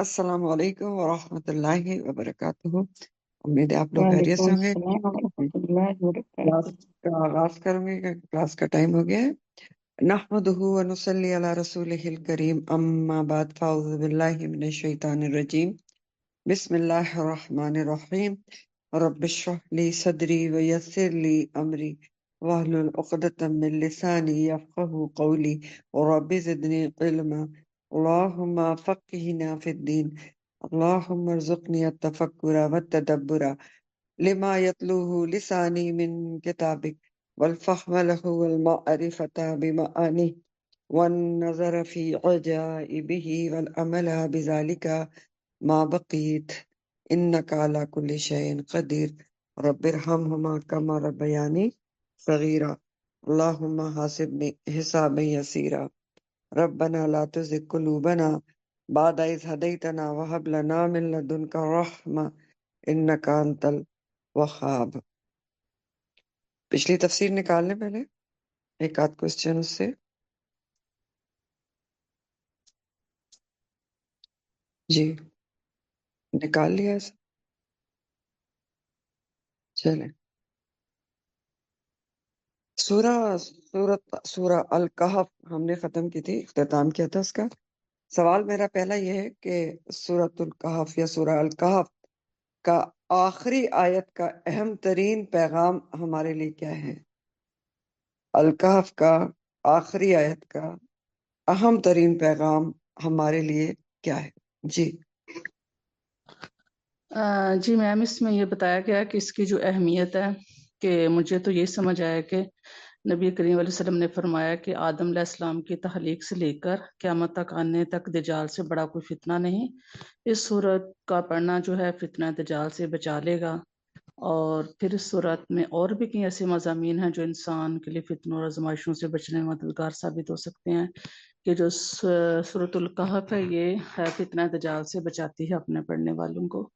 السلام علیکم ورحمۃ اللہ وبرکاتہ۔ امید ہے آپ لوگ خیریت وعلیکم سے ہوں گے۔ السلام ورحمۃ اللہ وبرکاتہ۔ کلاس کا آغاز کروں گے کہ کلاس کا ٹائم ہو گیا ہے۔ نحمدہ ونصلی علی رسولہ الکریم، اما بعد، فاعوذ باللہ من الشیطان الرجیم، بسم اللہ الرحمن الرحیم۔ رب اشرح لی صدری ویسر لی امری واحلل عقدۃ من لسانی یفقہوا قولی رب زدنی علما۔ اللہم فقہنا فی الدین، اللہم ارزقنی التفکر والتدبر لما يتلوه لسانی من کتابک والفهم له والمعرفة بمعانیه والنظر في عجائبه والعمل بذلك ما بقیت انک علی کل شیء قدیر۔ رب ارحمہما کما ربیانی صغیرا، اللہم حاسبنی حسابا یسیرا۔ ربنا لا تزغ قلوبنا بعد إذ هديتنا وهب لنا من لدنك رحمة إنك أنت الوهاب۔ پچھلی تفسیر نکال لیں پہلے ایک آدھ کوسچن اس سے۔ جی نکال لیا ایسا، چلیں۔ سورہ الکہف ہم نے ختم کی تھی، اختتام کیا تھا اس کا۔ سوال میرا پہلا یہ ہے کہ سورۃ الکہف یا سورہ الکہف کا آخری آیت کا اہم ترین پیغام ہمارے لیے کیا ہے؟ الکہف کا آخری آیت کا اہم ترین پیغام ہمارے لیے کیا ہے؟ جی جی میم، اس میں یہ بتایا گیا کہ اس کی جو اہمیت ہے کہ مجھے تو یہ سمجھ آیا کہ نبی کریم علیہ وسلم نے فرمایا کہ آدم علیہ السلام کی تخلیق سے لے کر قیامت تک آنے تک دجال سے بڑا کوئی فتنہ نہیں۔ اس صورت کا پڑھنا جو ہے فتنہ دجال سے بچا لے گا، اور پھر اس صورت میں اور بھی کئی ایسے مضامین ہیں جو انسان کے لیے فتنوں اور آزمائشوں سے بچنے میں مددگار ثابت ہو سکتے ہیں، کہ جو سورۃ الکہف ہے یہ فتنہ دجال سے بچاتی ہے اپنے پڑھنے والوں کو۔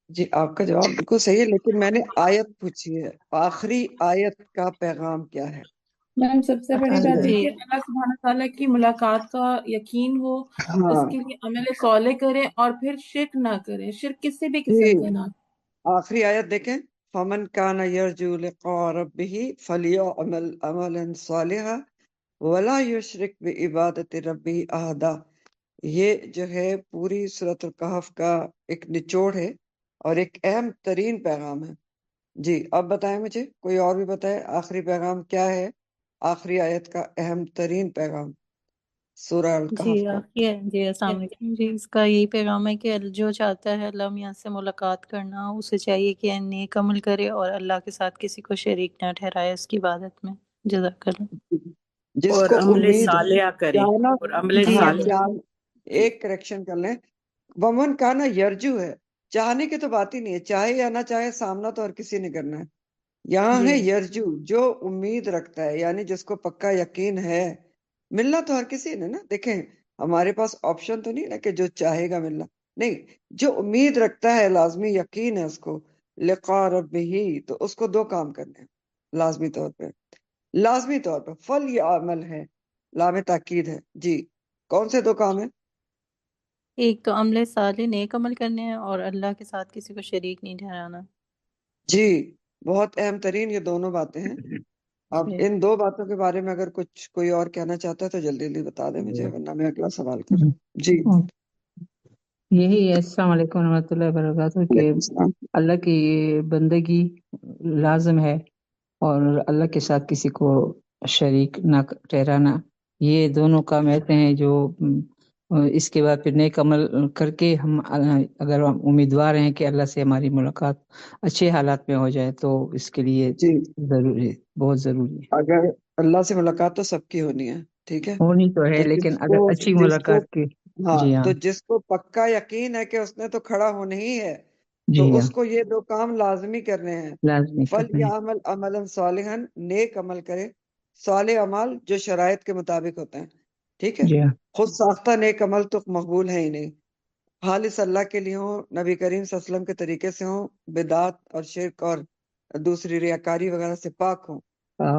جی، آپ کا جواب بالکل صحیح ہے، لیکن میں نے آیت پوچھی ہے، آخری آیت کا پیغام کیا ہے؟ میم سب سے بڑی بات ہے جی کہ اللہ سبحانہ تعالیٰ کی ملاقات کا یقین ہو، ہاں اس کے لیے عمل صالح کرے اور پھر شرک نہ کرے، شرک کسی بھی جی، قسم کا نہ۔ آخری آیت دیکھیں، فمن کان یرجو لقاء ربہ فلیعمل عملا صالحا ولا یشرک بعبادت ربہ احدا۔ یہ جو ہے پوری سورۃ الکہف کا ایک نچوڑ ہے اور ایک اہم ترین پیغام ہے۔ جی اب بتائیں، مجھے کوئی اور بھی بتائے آخری پیغام کیا ہے، آخری آیت کا اہم ترین پیغام سورہ الکہف کا۔ جی السلام علیکم۔ جی اس کا یہی پیغام ہے کہ جو چاہتا ہے اللہ میاں سے ملاقات کرنا، اسے چاہیے کہ نیک عمل کرے اور اللہ کے ساتھ کسی کو شریک نہ ٹھہرائے اس کی عبادت میں۔ جزاک اللہ۔ جس اور کو عمل امید ہو، صالحہ کرے، چاہنا، اور عمل جی ہاں صالح۔ جی ایک کریکشن کر لیں، ومن کا نا یرجو ہے، چاہنے کی تو بات ہی نہیں ہے، چاہے یا نہ چاہے سامنا تو ہر کسی نے کرنا ہے۔ یہاں جی ہے یرجو، جو امید رکھتا ہے، یعنی جس کو پکا یقین ہے۔ ملنا تو ہر کسی نے نا، دیکھیں ہمارے پاس آپشن تو نہیں نا کہ جو چاہے گا ملنا، نہیں، جو امید رکھتا ہے، لازمی یقین ہے اس کو لقاء ربہ، تو اس کو دو کام کرنے ہیں لازمی طور پہ، لازمی طور پہ فل یہ عمل ہے، لام تاکید ہے۔ جی کون سے دو کام ہیں؟ ایک تو عمل صالح نیک عمل کرنے ہیں، اور اللہ کے ساتھ کسی کو شریک نہیں ٹھہرانا۔ جی بہت اہم ترین یہ دونوں باتیں ہیں۔ اب جی ان دو باتوں کے بارے میں اگر کچھ کوئی اور کہنا چاہتا ہے تو جلدی جلدی بتا دیں مجھے، ورنہ میں اگلا سوال کروں۔ جی یہی ہے، السلام علیکم ورحمۃ اللہ وبرکاتہ، کہ وعلیکم السلام۔ اللہ کی بندگی لازم ہے اور اللہ کے ساتھ کسی کو شریک نہ ٹھہرانا، یہ دونوں کام ایسے ہیں جو اس کے بعد پھر نیک عمل کر کے ہم اگر ہم امیدوار ہیں کہ اللہ سے ہماری ملاقات اچھے حالات میں ہو جائے تو اس کے لیے جی ضروری ہے، بہت ضروری ہے۔ اگر اللہ سے ملاقات تو سب کی ہونی ہے، ٹھیک ہے، ہونی تو ہے، تو لیکن اگر اچھی ملاقات کی، ہاں جی ہاں، تو جس کو پکا یقین ہے کہ اس نے تو کھڑا ہونا ہی ہے، جی تو ہاں، اس کو یہ دو کام لازمی کرنے ہیں۔ لازمی فل کرنا ہے، یعمل عملا صالحا، نیک عمل کرے، صالح عمل جو شرائط کے مطابق ہوتے ہیں، ٹھیک ہے۔ جی ہاں، خود ساختہ نیک عمل تو مقبول ہے ہی نہیں، خالص اللہ کے لیے ہوں، نبی کریم صلی اللہ علیہ وسلم کے طریقے سے ہوں، بدعت اور شرک اور دوسری ریاکاری وغیرہ سے پاک ہوں،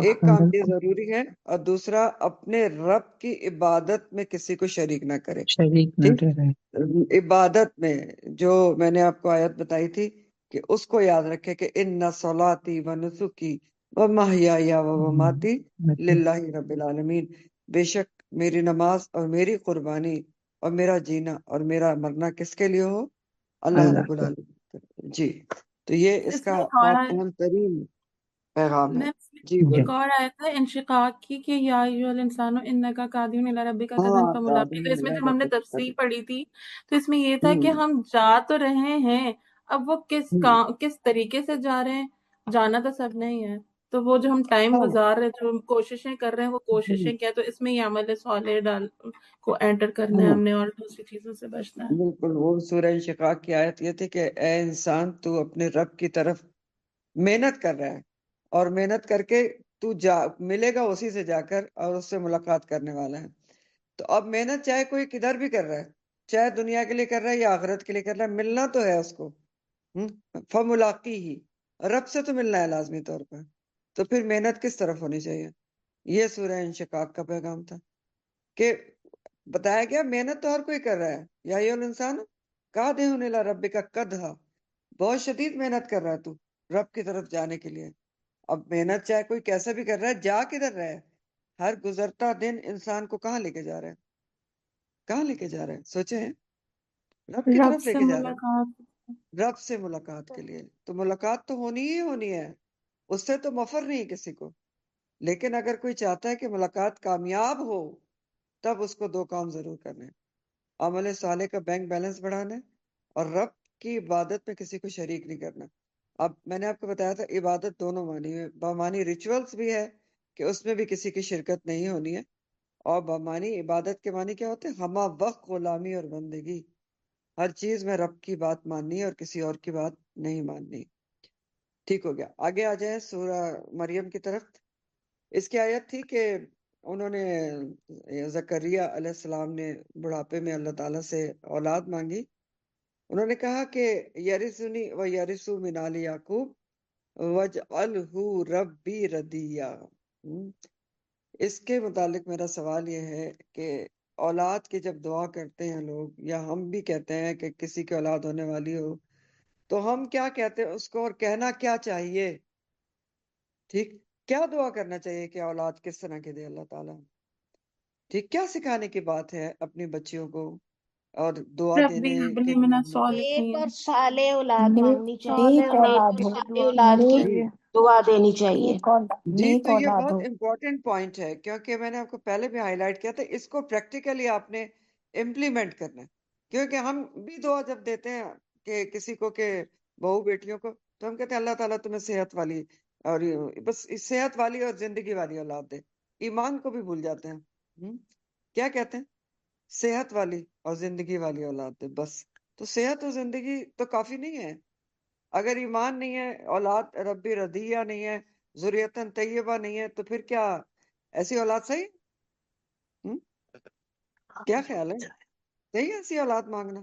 ایک کام یہ ضروری ہے، اور دوسرا اپنے رب کی عبادت میں کسی کو شریک نہ کرے. شریک نہ ٹھیک، ٹھہرائے. عبادت میں جو میں نے آپ کو آیت بتائی تھی کہ اس کو یاد رکھے کہ ان صلاتی و نسکی و محیایا و مماتی للہ رب العالمین، بے شک میری نماز اور میری قربانی اور میرا جینا اور میرا مرنا کس کے لیے ہو؟ اللہ اللہ رب العالمین. جی، تو یہ اس اس کا میں ایک اور بہت اہم ترین پیغام ہے. جی جی. بولو. ایک اور آیت ہے انشقاق کی کہ یا ایھا الانسان انکا قادر الی ربک قدرا ہاں، فملاقیہ. تو اس میں جب ہم نے تفسیر پڑھی تھی تو اس میں یہ تھا کہ ہم جا تو رہے ہیں، اب وہ کس طریقے سے جا رہے ہیں، جانا تو سب نے ہی ہے. تو وہ جو ہم ٹائم گزار رہے ہیں، جو ہم کوششیں کر رہے ہیں، وہ کوششیں کیا، تو اس میں یہ عمل صالح کو انٹر کرنا ہے ہم نے، اور دوسری چیزوں سے بچنا ہے. بالکل. وہ سورہ انشقاق کی آیت یہ تھی کہ اے انسان تو اپنے رب کی طرف محنت کر رہا ہے، اور محنت کر کے تو ملے گا اسی سے جا کر، اور اس سے ملاقات کرنے والا ہے. تو اب محنت چاہے کوئی کدھر بھی کر رہا ہے، چاہے دنیا کے لیے کر رہا ہے یا آخرت کے لیے کر رہا ہے، ملنا تو ہے اس کو. فملاقی ہی، رب سے تو ملنا ہے لازمی طور پر. تو پھر محنت کس طرف ہونی چاہیے؟ یہ سورہ انشقاق کا پیغام تھا کہ بتایا گیا محنت تو ہر کوئی کر رہا ہے. یا ایھا الانسان قادر الی ربک قدھا، بہت شدید محنت کر رہا ہے تو رب کی طرف جانے کے لیے. اب محنت چاہے کوئی کیسا بھی کر رہا ہے، جا کدھر رہا ہے؟ ہر گزرتا دن انسان کو کہاں لے کے جا رہا ہے؟ کہاں لے کے جا رہا ہے؟ سوچیں، رب کی رب طرف لے سے کے جا رہا ملاقات. ہے، رب سے ملاقات کے لیے. تو ملاقات تو ہونی ہی ہونی ہے، اس سے تو مفر نہیں کسی کو. لیکن اگر کوئی چاہتا ہے کہ ملاقات کامیاب ہو، تب اس کو دو کام ضرور کرنے: عمل صالح کا بینک بیلنس بڑھانا ہے، اور رب کی عبادت میں کسی کو شریک نہیں کرنا. اب میں نے آپ کو بتایا تھا عبادت دونوں معنی ہے، بمعنی ریچولز بھی ہے کہ اس میں بھی کسی کی شرکت نہیں ہونی ہے، اور بمعنی عبادت کے معنی کیا ہوتے ہیں؟ ہمہ وقت غلامی اور بندگی. ہر چیز میں رب کی بات ماننی ہے اور کسی اور کی بات نہیں ماننی. ٹھیک ہو گیا. آگے آ جائیں سورہ مریم کی طرف. اس کی آیت تھی کہ انہوں نے زکریا علیہ السلام نے بڑھاپے میں اللہ تعالیٰ سے اولاد مانگی. انہوں نے کہا کہ یرثنی و یرث من آل یعقوب وجعلہ ربی ردیہ. اس کے متعلق میرا سوال یہ ہے کہ اولاد کی جب دعا کرتے ہیں لوگ، یا ہم بھی کہتے ہیں کہ کسی کی اولاد ہونے والی ہو، تو ہم کیا کہتے ہیں اس کو، اور کہنا کیا چاہیے؟ ٹھیک، کیا دعا کرنا چاہیے کہ اولاد کس طرح کی دے اللہ تعالیٰ؟ ٹھیک، کیا سکھانے کی بات ہے اپنی بچیوں کو اور دعا ربی دینے حب لی کے من لیے؟ الصالحین. اور صالح اولاد مانگنی چاہیے، نیک اولاد نیک ہو، صالح اولاد کی جی دعا دینی چاہیے. جی، نیک تو یہ اولاد بہت ہو. امپورٹنٹ پوائنٹ ہے، کیونکہ میں نے آپ کو پہلے بھی ہائی لائٹ کیا تھا. اس کو پریکٹیکلی آپ نے امپلیمنٹ کرنا ہے، کیونکہ ہم بھی دعا جب دیتے ہیں کہ کسی کو، کہ بہو بیٹیوں کو، تو ہم کہتے ہیں اللہ تعالیٰ تمہیں صحت والی اور بس صحت والی اور زندگی والی اولاد دے. ایمان کو بھی بھول جاتے ہیں. کیا کہتے ہیں؟ صحت والی اور زندگی والی اولاد دے. بس تو صحت اور زندگی تو کافی نہیں ہے. اگر ایمان نہیں ہے، اولاد ربی ردیہ نہیں ہے، ذریتن طیبہ نہیں ہے، تو پھر کیا ایسی اولاد صحیح؟ کیا خیال ہے؟ صحیح ہے ایسی اولاد مانگنا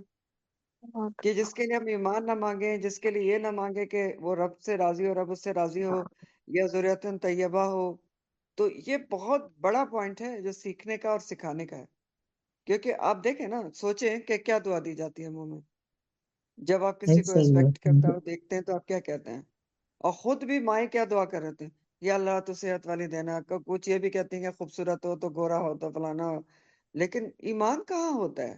کہ جس کے لیے ہم ایمان نہ مانگیں، جس کے لیے یہ نہ مانگے کہ وہ رب سے راضی ہو، رب اس سے راضی ہو، یا ذریتن طیبہ ہو؟ تو یہ بہت بڑا پوائنٹ ہے جو سیکھنے کا اور سکھانے کا ہے. کیونکہ آپ دیکھیں نا، سوچیں کہ کیا دعا دی جاتی ہے منہ میں جب آپ کسی کو صحیح ایکسپیکٹ کرتا ہے. ہو، دیکھتے ہیں، تو آپ کیا کہتے ہیں؟ اور خود بھی مائیں کیا دعا کر رہے تھے؟ یا اللہ تو صحت والی دینا. کچھ یہ بھی کہتی ہیں کہ خوبصورت ہو تو گورا ہو تو فلانا ہو. لیکن ایمان کہاں ہوتا ہے؟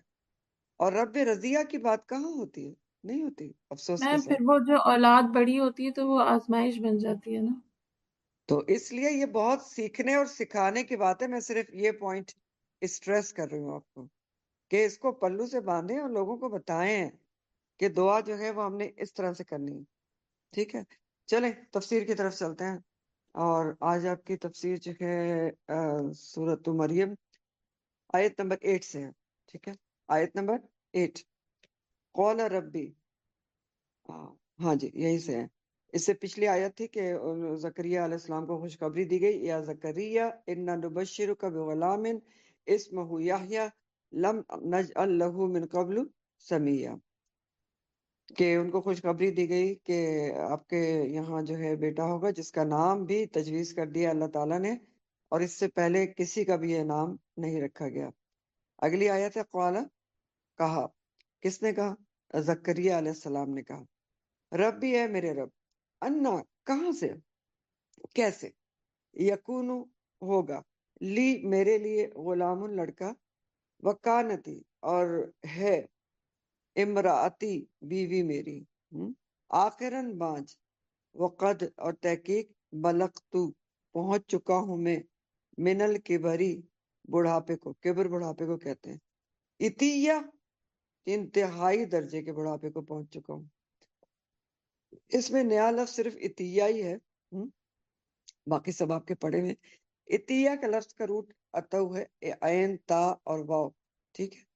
اور رب رضیہ کی بات کہاں ہوتی ہے؟ نہیں ہوتی، افسوس کے میں ساتھ. پھر وہ جو اولاد بڑی ہوتی ہے تو وہ آزمائش بن جاتی ہے نا. تو اس لیے یہ بہت سیکھنے اور سکھانے کی بات ہے. میں صرف یہ پوائنٹ اسٹریس کر رہی ہوں آپ کو کہ اس کو پلو سے باندھیں اور لوگوں کو بتائیں کہ دعا جو ہے وہ ہم نے اس طرح سے کرنی ہے. ٹھیک ہے، چلیں تفسیر کی طرف چلتے ہیں. اور آج آپ کی تفسیر جو ہے سورۃ مریم آیت نمبر 8 سے ہے. ٹھیک ہے، آیت نمبر 8. قول ربی، ہاں جی یہی سے ہے. اس سے پچھلی آیت تھی کہ زکریہ علیہ السلام کو خوشخبری دی گئی، یا زکریا انا نبشرک بغلام اسمہ یحییٰ لم نجعل لہ من قبل سمیہ. کہ ان کو خوشخبری دی گئی کہ آپ کے یہاں جو ہے بیٹا ہوگا جس کا نام بھی تجویز کر دیا اللہ تعالیٰ نے، اور اس سے پہلے کسی کا بھی یہ نام نہیں رکھا گیا۔ اگلی آیت ہے قال، کہا، کس نے کہا؟ زکریا علیہ السلام نے کہا، رب بھی ہے میرے رب، انا، کہاں سے، کیسے، یکون، ہوگا، لی، میرے لیے، غلام، لڑکا، وکانتی، اور ہے، امراتی، بیوی میری، آخرن، بانج، وقد، اور تحقیق، بلغتو، پہنچ چکا ہوں میں، من الکبری، بڑھاپے کو، کبر بڑھاپے کو کہتے ہیں، اتیا، انتہائی درجے کے بڑھاپے کو پہنچ چکا ہوں۔ اس میں نیا لفظ صرف اتیا ہی ہے، باقی سب آپ کے پڑھے ہوئے۔ اتیا کا لفظ کا روٹ اتو ہے، عین، تا اور واو، ٹھیک ہے،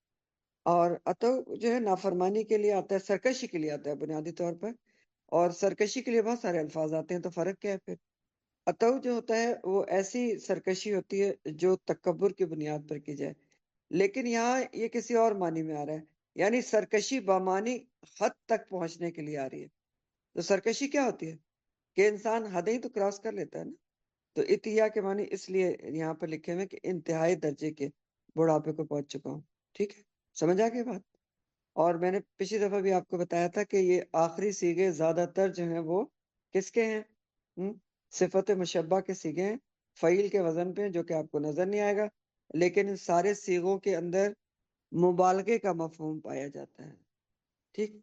اور اتو جو ہے نافرمانی کے لیے آتا ہے، سرکشی کے لیے آتا ہے بنیادی طور پر، اور سرکشی کے لیے بہت سارے الفاظ آتے ہیں، تو فرق کیا ہے پھر؟ اتو جو ہوتا ہے وہ ایسی سرکشی ہوتی ہے جو تکبر کی بنیاد پر کی جائے، لیکن یہاں یہ کسی اور معنی میں آ رہا ہے، یعنی سرکشی بامانی حد تک پہنچنے کے لیے آ رہی ہے۔ تو سرکشی کیا ہوتی ہے کہ انسان حدیں تو کراس کر لیتا ہے نا، تو اتیا کے معنی اس لیے یہاں پر لکھے ہوئے کہ انتہائی درجے کے بڑھاپے کو پہنچ چکا ہوں، ٹھیک ہے، سمجھ آ گئی بات؟ اور میں نے پچھلی دفعہ بھی آپ کو بتایا تھا کہ یہ آخری سیغے زیادہ تر جو ہیں وہ کس کے ہیں؟ صفت مشبہ کے سیغے ہیں، فعیل کے وزن پہ، جو کہ آپ کو نظر نہیں آئے گا، لیکن ان سارے سیغوں کے اندر مبالغے کا مفہوم پایا جاتا ہے، ٹھیک؟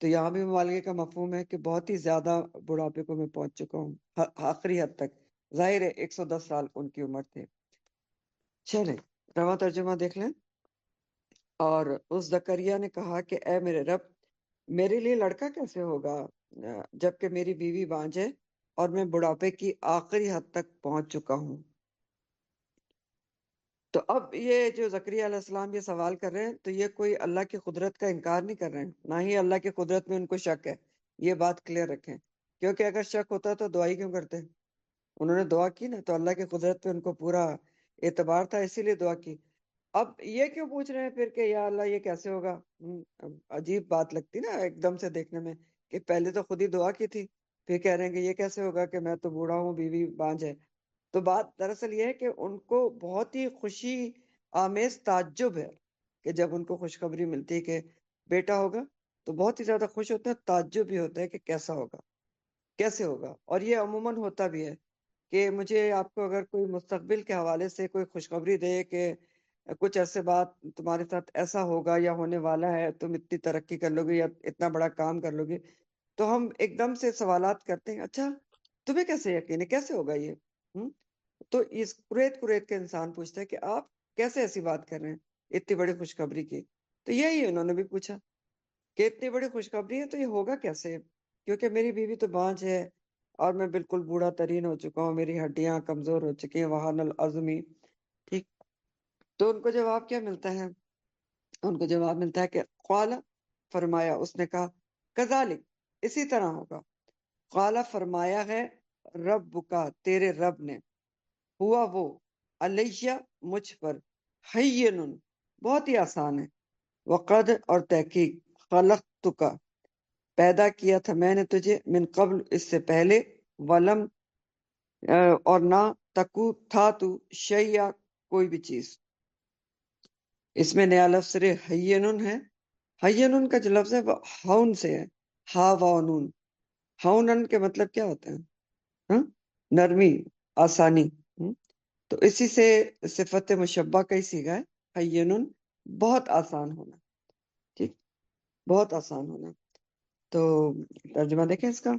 تو یہاں بھی مبالغے کا مفہوم ہے کہ بہت ہی زیادہ بڑھاپے کو میں پہنچ چکا ہوں، آخری حد تک، ظاہر ہے 110 سال ان کی عمر تھے۔ چلیں رواں ترجمہ دیکھ لیں۔ اور اس زکریا نے کہا کہ اے میرے رب، میرے لیے لڑکا کیسے ہوگا جبکہ میری بیوی بانجھ ہے اور میں بڑھاپے کی آخری حد تک پہنچ چکا ہوں۔ تو اب یہ جو زکریا علیہ السلام یہ سوال کر رہے ہیں تو یہ کوئی اللہ کی قدرت کا انکار نہیں کر رہے ہیں، نہ ہی اللہ کی قدرت میں ان کو شک ہے، یہ بات کلیئر رکھیں، کیونکہ اگر شک ہوتا تو دعائی کیوں کرتے؟ انہوں نے دعا کی نا، تو اللہ کی قدرت پہ ان کو پورا اعتبار تھا، اسی لیے دعا کی۔ اب یہ کیوں پوچھ رہے ہیں پھر کہ یا اللہ یہ کیسے ہوگا؟ عجیب بات لگتی نا ایک دم سے دیکھنے میں، کہ پہلے تو خود ہی دعا کی تھی، پھر کہہ رہے ہیں کہ یہ کیسے ہوگا کہ میں تو بوڑھا ہوں، بیوی بانجھ ہے۔ تو بات دراصل یہ ہے کہ ان کو بہت ہی خوشی آمیز تعجب ہے کہ جب ان کو خوشخبری ملتی ہے کہ بیٹا ہوگا تو بہت ہی زیادہ خوش ہوتے ہیں، تعجب بھی ہوتا ہے کہ کیسا ہوگا، کیسے ہوگا۔ اور یہ عموماً ہوتا بھی ہے کہ مجھے آپ کو اگر کوئی مستقبل کے حوالے سے کوئی خوشخبری دے کہ کچھ عرصے بعد تمہارے ساتھ ایسا ہوگا یا ہونے والا ہے، تم اتنی ترقی کر لو گے یا اتنا بڑا کام کر لو گے، تو ہم ایک دم سے سوالات کرتے ہیں، اچھا تمہیں کیسے یقین ہے، کیسے ہوگا یہ؟ تو اس قریت قریت کے انسان پوچھتا ہے کہ آپ کیسے ایسی بات کر رہے ہیں اتنی بڑی خوشخبری کی؟ تو یہی انہوں نے بھی پوچھا کہ اتنی بڑی خوشخبری ہے تو یہ ہوگا کیسے، کیونکہ میری بیوی تو بانجھ ہے اور میں بالکل بوڑھا ترین ہو چکا ہوں، میری ہڈیاں کمزور ہو چکی ہیں، وہان العظمی، ٹھیک۔ تو ان کو جواب کیا ملتا ہے؟ ان کو جواب ملتا ہے کہ قال، فرمایا، اس نے کہا، کذالک، اسی طرح ہوگا، قال، فرمایا ہے، رب کا، تیرے رب نے، ہوا وہ، علیہ، مجھ پر، حین، بہت ہی آسان ہے، وقد، اور تحقیق، خلقتک، پیدا کیا تھا میں نے تجھے، من قبل، اس سے پہلے، ولم، اور نہ، تکو، تھا تو، شی'a، کوئی بھی چیز۔ اس میں نیا لفظ صرف حینن ہے۔ حینن کا جو لفظ ہے وہ ہون سے ہے، ہا واو نون۔ ہونن کے مطلب کیا ہوتا ہے؟ نرمی، آسانی۔ تو اسی سے صفت مشبہ کا ہی صیغہ ہے، حینن، بہت آسان ہونا، ٹھیک، بہت آسان ہونا۔ تو ترجمہ دیکھیں اس کا۔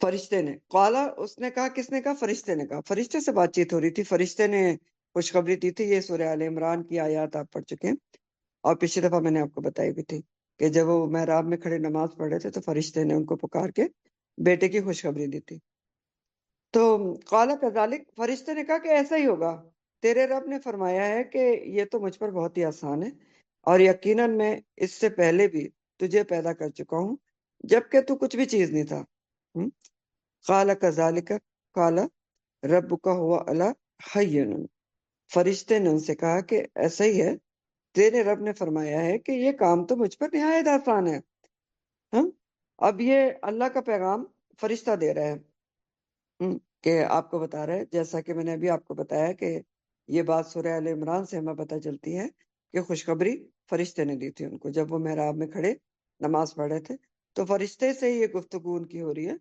فرشتے نے، قالا، اس نے کہا، کس نے کہا؟ فرشتے نے کہا، فرشتے سے بات چیت ہو رہی تھی، فرشتے نے خوشخبری دی تھی۔ یہ سورہ آل عمران کی آیات آپ پڑھ چکے ہیں، اور پچھلی دفعہ میں نے آپ کو بتائی بھی تھی کہ جب وہ محراب میں کھڑے نماز پڑھ رہے تھے تو فرشتے نے ان کو پکار کے بیٹے کی خوشخبری دی تھی۔ تو قال کذالک، فرشتے نے کہا کہ ایسا ہی ہوگا، تیرے رب نے فرمایا ہے کہ یہ تو مجھ پر بہت ہی آسان ہے، اور یقیناً میں اس سے پہلے بھی تجھے پیدا کر چکا ہوں جبکہ تو کچھ بھی چیز نہیں تھا۔ قال کذالک قال ربک هو اعلی حین، فرشتے نے ان سے کہا کہ ایسا ہی ہے، تیرے رب نے فرمایا ہے کہ یہ کام تو مجھ پر نہایت آسان ہے. ہاں اب یہ اللہ کا پیغام فرشتہ دے رہا ہے کہ آپ کو بتا رہا ہے، جیسا کہ میں نے ابھی آپ کو بتایا کہ یہ بات سورہ آل عمران سے ہمیں پتہ چلتی ہے کہ خوشخبری فرشتے نے دی تھی ان کو جب وہ محراب میں کھڑے نماز پڑھ رہے تھے. تو فرشتے سے یہ گفتگو ان کی ہو رہی ہے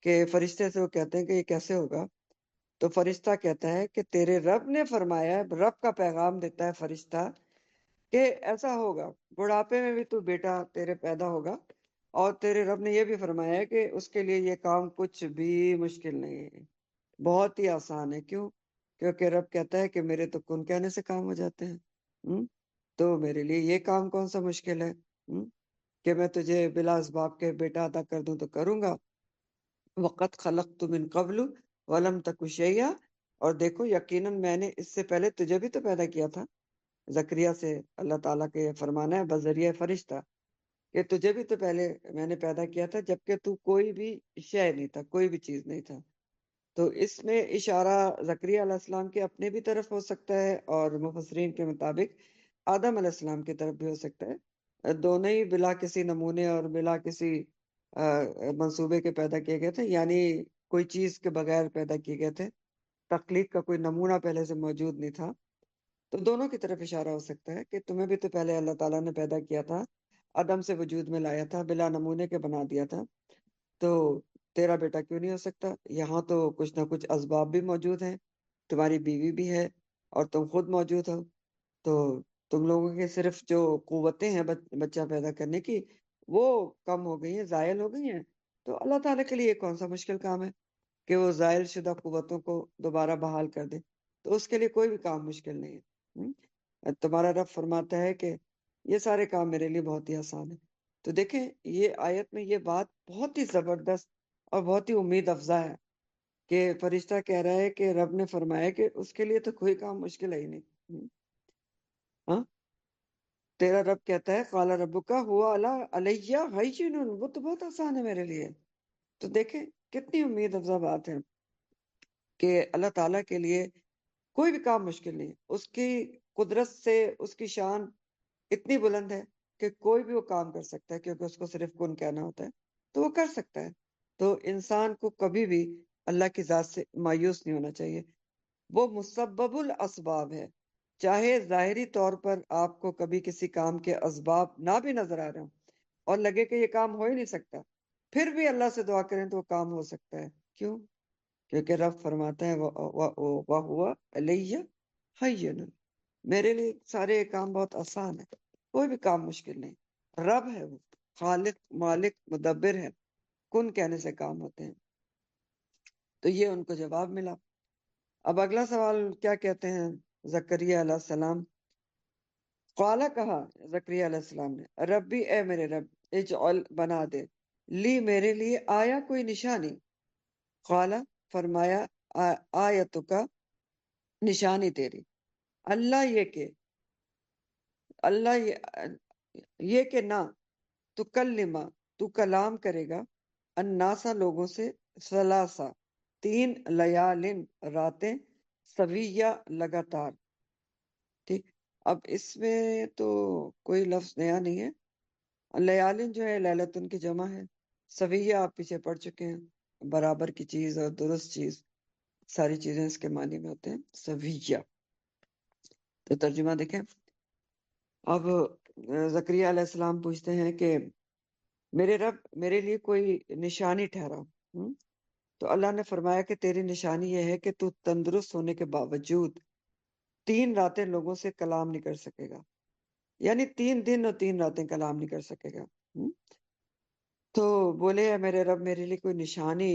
کہ فرشتے سے وہ کہتے ہیں کہ یہ کیسے ہوگا. تو فرشتہ کہتا ہے کہ تیرے رب نے فرمایا، رب کا پیغام دیتا ہے فرشتہ کہ ایسا ہوگا، بڑھاپے میں بھی تو بیٹا تیرے پیدا ہوگا، اور تیرے رب نے یہ بھی فرمایا ہے کہ اس کے لیے یہ کام کچھ بھی مشکل نہیں ہے، بہت ہی آسان ہے. کیوں؟ کیونکہ رب کہتا ہے کہ میرے تو کن کہنے سے کام ہو جاتے ہیں. تو میرے لیے یہ کام کون سا مشکل ہے کہ میں تجھے بلا اسباب کے بیٹا عطا کر دوں تو کروں گا. وقت خلقت من قبل ولم تک شیئا، اور دیکھو یقیناً میں نے اس سے پہلے تجھے بھی تو پیدا کیا تھا. زکریا سے اللہ تعالیٰ کے فرمانا ہے بذریعہ فرشتہ کہ تجھے بھی تو پہلے میں نے پیدا کیا تھا جبکہ تو کوئی بھی شے نہیں تھا، کوئی بھی چیز نہیں تھا. تو اس میں اشارہ زکریا علیہ السلام کے اپنے بھی طرف ہو سکتا ہے اور مفسرین کے مطابق آدم علیہ السلام کی طرف بھی ہو سکتا ہے. دونوں ہی بلا کسی نمونے اور بلا کسی منصوبے کے پیدا کیے گئے تھے، یعنی کوئی چیز کے بغیر پیدا کیے گئے تھے، تخلیق کا کوئی نمونہ پہلے سے موجود نہیں تھا. تو دونوں کی طرف اشارہ ہو سکتا ہے کہ تمہیں بھی تو پہلے اللہ تعالیٰ نے پیدا کیا تھا، عدم سے وجود میں لایا تھا، بلا نمونے کے بنا دیا تھا. تو تیرا بیٹا کیوں نہیں ہو سکتا؟ یہاں تو کچھ نہ کچھ اسباب بھی موجود ہیں، تمہاری بیوی بھی ہے اور تم خود موجود ہو. تو تم لوگوں کے صرف جو قوتیں ہیں بچہ پیدا کرنے کی وہ کم ہو گئی ہیں، زائل ہو گئی ہیں. تو اللہ تعالیٰ کے لیے کون سا مشکل کام ہے کہ وہ زائل شدہ قوتوں کو دوبارہ بحال کر دے؟ تو اس کے لیے کوئی بھی کام مشکل نہیں ہے. تمہارا رب فرماتا ہے کہ یہ سارے کام میرے لیے بہت ہی آسان ہے. تو دیکھیں یہ آیت میں یہ بات بہت ہی زبردست اور بہت ہی امید افزا ہے کہ فرشتہ کہہ رہا ہے کہ رب نے فرمایا کہ اس کے لیے تو کوئی کام مشکل ہے ہی نہیں. ہاں تیرا رب کہتا ہے قال ربک ہوا علیہ ہین، وہ تو بہت آسان ہے میرے لیے. تو دیکھیں کتنی امید افزا بات ہے کہ اللہ تعالیٰ کے لیے کوئی بھی کام مشکل نہیں. اس کی قدرت سے اس کی شان اتنی بلند ہے کہ کوئی بھی وہ کام کر سکتا ہے، کیونکہ اس کو صرف کن کہنا ہوتا ہے تو وہ کر سکتا ہے. تو انسان کو کبھی بھی اللہ کی ذات سے مایوس نہیں ہونا چاہیے. وہ مسبب الاسباب ہے، چاہے ظاہری طور پر آپ کو کبھی کسی کام کے اسباب نہ بھی نظر آ رہے ہوں اور لگے کہ یہ کام ہو ہی نہیں سکتا، پھر بھی اللہ سے دعا کریں تو وہ کام ہو سکتا ہے. کیوں؟ کیونکہ رب فرماتا ہے وَهُوَ عَلَيَّ هَيِّنٌ، میرے لیے سارے کام بہت آسان ہے، کوئی بھی کام مشکل نہیں. رب ہے، وہ خالق مالک مدبر ہے، کن کہنے سے کام ہوتے ہیں. تو یہ ان کو جواب ملا. اب اگلا سوال کیا کہتے ہیں زکریا علیہ السلام؟ قالا کہا زکریا علیہ السلام نے ربی اے میرے رب اجعل بنا دے لی میرے لیے آیا کوئی نشانی. قالا فرمایا آیتو کا نشانی تیری اللہ یہ کہ نہ تکلما تو کلام کرے گا الناسا لوگوں سے ثلاثہ 3 لیالن راتیں سویہ لگاتار. ٹھیک، اب اس میں تو کوئی لفظ نیا نہیں ہے. لیالن جو ہے لیلتن کی جمع ہے، سویہ آپ پیچھے پڑھ چکے ہیں، برابر کی چیز اور درست چیز، ساری چیزیں اس کے معنی میں ہوتے ہیں سویہ. تو ترجمہ دیکھیں. اب زکریا علیہ السلام پوچھتے ہیں کہ میرے رب میرے لیے کوئی نشانی ٹھہرا. تو اللہ نے فرمایا کہ تیری نشانی یہ ہے کہ تو تندرست ہونے کے باوجود 3 راتیں لوگوں سے کلام نہیں کر سکے گا، یعنی 3 دن اور 3 راتیں کلام نہیں کر سکے گا. تو بولے اے میرے رب میرے لیے کوئی نشانی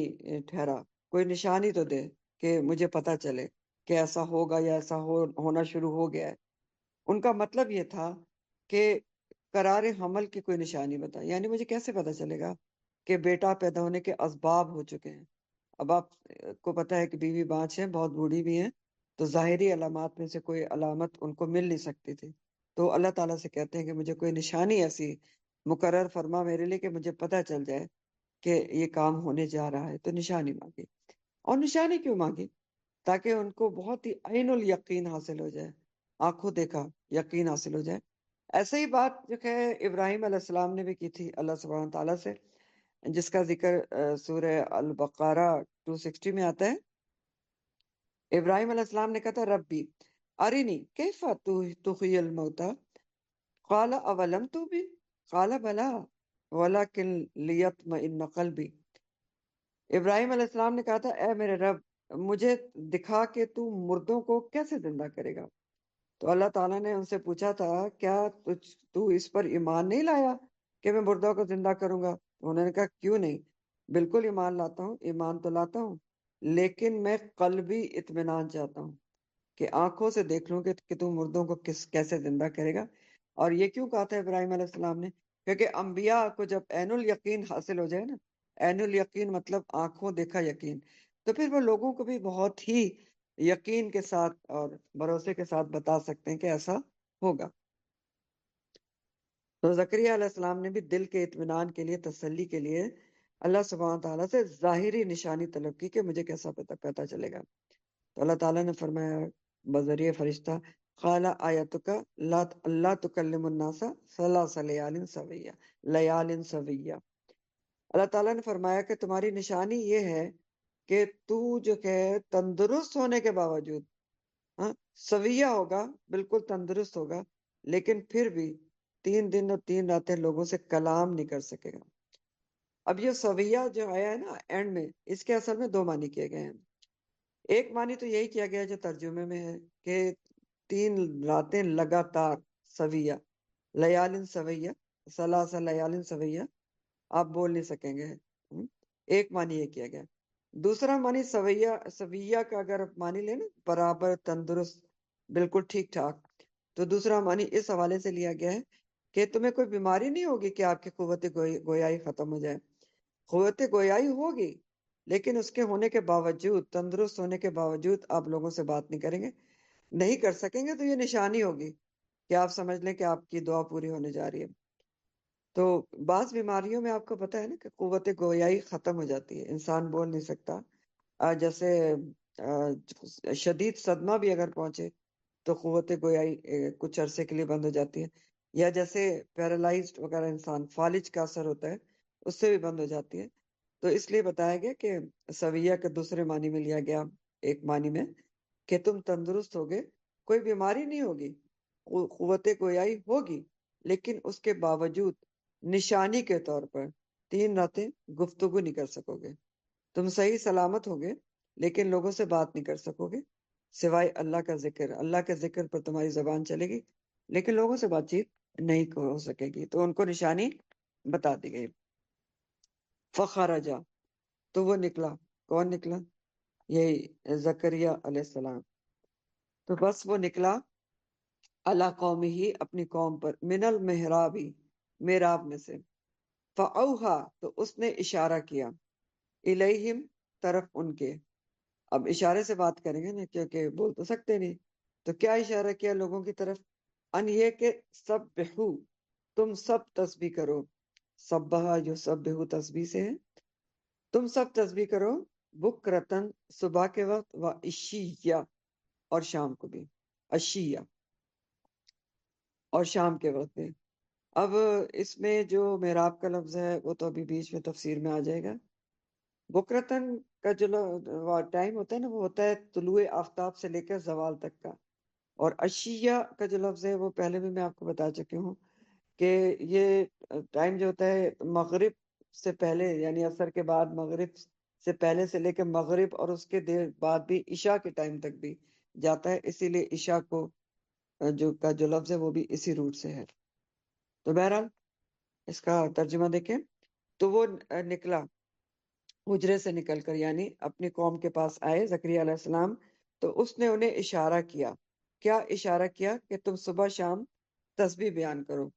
ٹھہرا، کوئی نشانی تو دے کہ مجھے پتا چلے کہ ایسا ہوگا یا ایسا ہونا شروع ہو گیا ہے. ان کا مطلب یہ تھا کہ قرار حمل کی کوئی نشانی بتا، یعنی مجھے کیسے پتا چلے گا کہ بیٹا پیدا ہونے کے اسباب ہو چکے ہیں. اب آپ کو پتا ہے کہ بیوی بانچ ہیں، بہت بوڑھی بھی ہیں، تو ظاہری علامات میں سے کوئی علامت ان کو مل نہیں سکتی تھی. تو اللہ تعالیٰ سے کہتے ہیں کہ مجھے کوئی نشانی ایسی مقرر فرما میرے لیے کہ مجھے پتا چل جائے کہ یہ کام ہونے جا رہا ہے. تو نشانی مانگی. اور نشانی کیوں مانگی؟ تاکہ ان کو بہت ہی عین الیقین حاصل ہو جائے، آنکھوں دیکھا یقین حاصل ہو جائے ایسے ہی بات جو ہے ابراہیم علیہ السلام نے بھی کی تھی اللہ سبحانہ تعالیٰ سے، جس کا ذکر سورہ البقرہ 260 میں آتا ہے۔ ابراہیم علیہ السلام نے کہا تھا ربی ارینی کیف تحیی الموتى قال اولم تؤمن قال بلا ولکن لیطمئن قلبی۔ ابراہیم علیہ السلام نے کہا تھا اے میرے رب مجھے دکھا کہ تو مردوں کو کیسے زندہ کرے گا۔ تو اللہ تعالیٰ نے ان سے پوچھا تھا کیا تو اس پر ایمان نہیں لایا کہ میں مردوں کو زندہ کروں گا؟ انہوں نے کہا کیوں نہیں، بالکل ایمان لاتا ہوں، ایمان تو لاتا ہوں، لیکن میں قلبی اطمینان چاہتا ہوں کہ آنکھوں سے دیکھ لوں کہ تو مردوں کو کیسے زندہ کرے گا۔ اور یہ کیوں کہا تھا ابراہیم علیہ السلام نے؟ کیونکہ انبیاء کو جب عین الیقین حاصل ہو جائے نا، عین الیقین مطلب آنکھوں دیکھا یقین، تو پھر وہ لوگوں کو بھی بہت ہی یقین کے ساتھ اور بھروسے کے ساتھ بتا سکتے ہیں کہ ایسا ہوگا۔ تو زکریا علیہ السلام نے بھی دل کے اطمینان کے لیے، تسلی کے لیے اللہ سبحانہ تعالیٰ سے ظاہری نشانی طلب کی کہ مجھے کیسا پتہ چلے گا۔ تو اللہ تعالیٰ نے فرمایا بذریعہ فرشتہ قال آیتک لا تکلم الناس ثلاث لیال سویہ لیال سویہ۔ اللہ تعالیٰ نے فرمایا کہ تمہاری نشانی یہ ہے کہ تو جو کہ تندرست ہونے کے باوجود، ہاں سویہ ہوگا، بالکل تندرست ہوگا، لیکن پھر بھی 3 دن اور 3 راتیں لوگوں سے کلام نہیں کر سکے گا۔ اب یہ سویہ جو آیا ہے نا اینڈ میں، اس کے اصل میں 2 معنی کیے گئے ہیں۔ ایک معنی تو یہی کیا گیا جو ترجمے میں ہے کہ 3 راتیں لگاتار سویہ، لیالن سویہ، ثلاث لیالن سویہ، آپ بول نہیں سکیں گے۔ ایک معنی یہ کیا گیا۔ دوسرا معنی سویہ کا اگر آپ معنی لیں نا برابر، تندرست، بالکل ٹھیک ٹھاک، تو دوسرا معنی اس حوالے سے لیا گیا ہے کہ تمہیں کوئی بیماری نہیں ہوگی کہ آپ کی قوت گویائی ختم ہو جائے۔ قوت گویائی ہوگی، لیکن اس کے ہونے کے باوجود، تندرست ہونے کے باوجود آپ لوگوں سے بات نہیں کریں گے، نہیں کر سکیں گے، تو یہ نشانی ہوگی کہ آپ سمجھ لیں کہ آپ کی دعا پوری ہونے جا رہی ہے۔ تو بعض بیماریوں میں آپ کو پتہ ہے نا کہ قوت گویائی ختم ہو جاتی ہے، انسان بول نہیں سکتا۔ جیسے شدید صدمہ بھی اگر پہنچے تو قوت گویائی کچھ عرصے کے لیے بند ہو جاتی ہے، یا جیسے پیرالائزڈ وغیرہ انسان، فالج کا اثر ہوتا ہے، اس سے بھی بند ہو جاتی ہے۔ تو اس لیے بتایا گیا کہ سویہ کے دوسرے معنی میں لیا گیا، ایک معنی میں کہ تم تندرست ہوگے، کوئی بیماری نہیں ہوگی، قوت گویائی ہوگی، لیکن اس کے باوجود نشانی کے طور پر 3 راتیں گفتگو نہیں کر سکو گے، تم صحیح سلامت ہوگے لیکن لوگوں سے بات نہیں کر سکو گے سوائے اللہ کا ذکر، اللہ کے ذکر پر تمہاری زبان چلے گی لیکن لوگوں سے بات چیت نہیں ہو سکے گی۔ تو ان کو نشانی بتا دی گئی۔ فخرجا، تو وہ نکلا، کون نکلا؟ یہی زکریا علیہ السلام۔ تو بس وہ نکلا علی قوم ہی، اپنی قوم پر، من المحرابی، محراب میں سے، فاوحا، تو اس نے اشارہ کیا، الیہم، طرف ان کے۔ اب اشارے سے بات کریں گے نا کیونکہ بول تو سکتے نہیں، تو کیا اشارہ کیا لوگوں کی طرف؟ ان یہ کہ سبحو، تم سب تسبیح کرو، سبحا جو سبحو تسبیح سے ہے، تم سب تسبیح کرو، بکرتن، صبح کے وقت، و عشیہ، اور شام کو بھی، عشیہ، اور شام کے وقت بھی۔ اب اس میں جو محراب کا لفظ ہے وہ تو ابھی بیچ میں تفسیر میں آ جائے گا۔ بکرتن کا جو ٹائم ہوتا ہے نا، وہ ہوتا ہے طلوع آفتاب سے لے کر زوال تک کا، اور عشیہ کا جو لفظ ہے وہ پہلے بھی میں آپ کو بتا چکی ہوں کہ یہ ٹائم جو ہوتا ہے مغرب سے پہلے، یعنی عصر کے بعد، مغرب سے پہلے سے لے کے مغرب اور اس کے دیر بعد بھی عشاء کے ٹائم تک بھی جاتا ہے، اسی لیے عشاء کو جو لفظ ہے وہ بھی اسی روٹ سے ہے۔ تو بہرحال اس کا ترجمہ دیکھیں، تو وہ نکلا حجرے سے نکل کر، یعنی اپنی قوم کے پاس آئے زکریا علیہ السلام، تو اس نے انہیں اشارہ کیا۔ کیا اشارہ کیا؟ کہ تم صبح شام تسبیح بیان کرو۔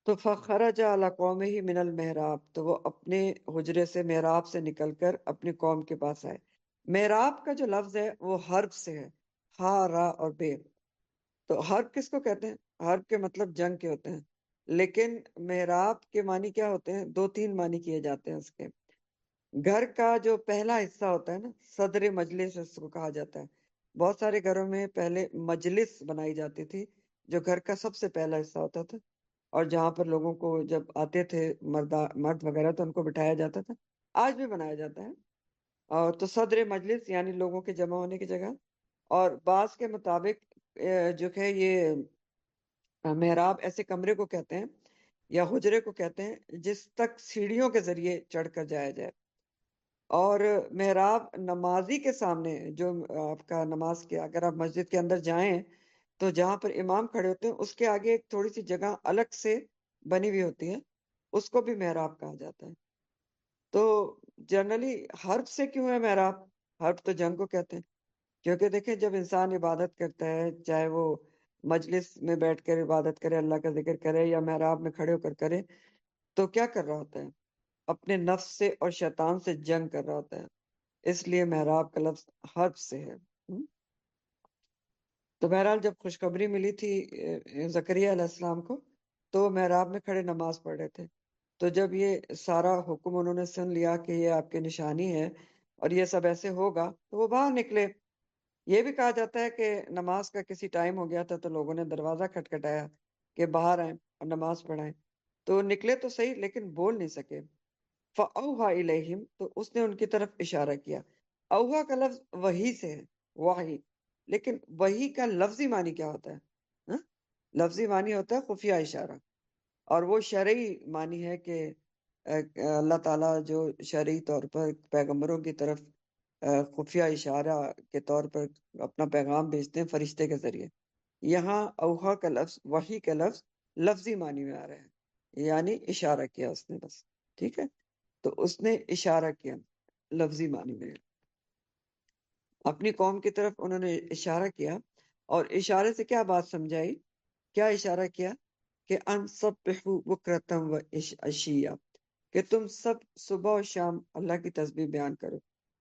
تو فخرج علی قومہ من المحراب، تو وہ اپنے حجرے سے، محراب سے نکل کر اپنی قوم کے پاس آئے۔ محراب کا جو لفظ ہے وہ حرب سے ہے، ہا، را اور بے۔ تو حرب کس کو کہتے ہیں؟ حرب کے مطلب جنگ کے ہوتے ہیں، لیکن محراب کے معنی کیا ہوتے ہیں؟ 2-3 معنی کیے جاتے ہیں اس کے۔ گھر کا جو پہلا حصہ ہوتا ہے نا، صدر مجلس اس کو کہا جاتا ہے۔ بہت سارے گھروں میں پہلے مجلس بنائی جاتی تھی جو گھر کا سب سے پہلا حصہ ہوتا تھا، اور جہاں پر لوگوں کو جب آتے تھے مرد وغیرہ تو ان کو بٹھایا جاتا تھا، آج بھی بنایا جاتا ہے. اور تو صدر مجلس یعنی لوگوں کے جمع ہونے کی جگہ. اور بعض کے مطابق جو ہے یہ محراب ایسے کمرے کو کہتے ہیں یا حجرے کو کہتے ہیں جس تک سیڑھیوں کے ذریعے چڑھ کر جایا جائے. اور محراب نمازی کے سامنے جو آپ کا نماز کے، اگر آپ مسجد کے اندر جائیں تو جہاں پر امام کھڑے ہوتے ہیں اس کے آگے ایک تھوڑی سی جگہ الگ سے بنی ہوئی ہوتی ہے، اس کو بھی محراب کہا جاتا ہے. تو جنرلی حرف سے کیوں ہے محراب؟ حرف تو جنگ کو کہتے ہیں، کیونکہ دیکھیں جب انسان عبادت کرتا ہے، چاہے وہ مجلس میں بیٹھ کر عبادت کرے، اللہ کا ذکر کرے، یا محراب میں کھڑے ہو کر کرے، تو کیا کر رہا ہوتا ہے؟ اپنے نفس سے اور شیطان سے جنگ کر رہا ہوتا ہے. اس لیے محراب کا لفظ حرف سے ہے. تو بہرحال جب خوشخبری ملی تھی زکریا علیہ السلام کو، تو محراب میں کھڑے نماز پڑھ رہے تھے. تو جب یہ سارا حکم انہوں نے سن لیا کہ یہ آپ کی نشانی ہے اور یہ سب ایسے ہوگا، تو وہ باہر نکلے. یہ بھی کہا جاتا ہے کہ نماز کا کسی ٹائم ہو گیا تھا تو لوگوں نے دروازہ کھٹکھٹایا کہ باہر آئیں اور نماز پڑھائیں. تو نکلے تو صحیح لیکن بول نہیں سکے. فَأَوْحَى إِلَيْهِمْ، تو اس نے ان کی طرف اشارہ کیا. اوحا کا لفظ وحی سے ہے، وحی. لیکن وحی کا لفظی معنی کیا ہوتا ہے؟ ہاں؟ لفظی معنی ہوتا ہے خفیہ اشارہ، اور وہ شرعی معنی ہے کہ اللہ تعالیٰ جو شرعی طور پر پیغمبروں کی طرف خفیہ اشارہ کے طور پر اپنا پیغام بھیجتے ہیں فرشتے کے ذریعے. یہاں اوحا کا لفظ، وحی کا لفظ لفظی معنی میں آ رہا ہے، یعنی اشارہ کیا اس نے بس. ٹھیک ہے، تو اس نے اشارہ کیا لفظی معنی میں، اپنی قوم کی طرف انہوں نے اشارہ کیا. اور اشارے سے کیا بات سمجھائی؟ کیا اشارہ کیا؟ کہ ان سبحوا بکرتم و عشیا، کہ تم سب صبح و شام اللہ کی تسبیح بیان کرو.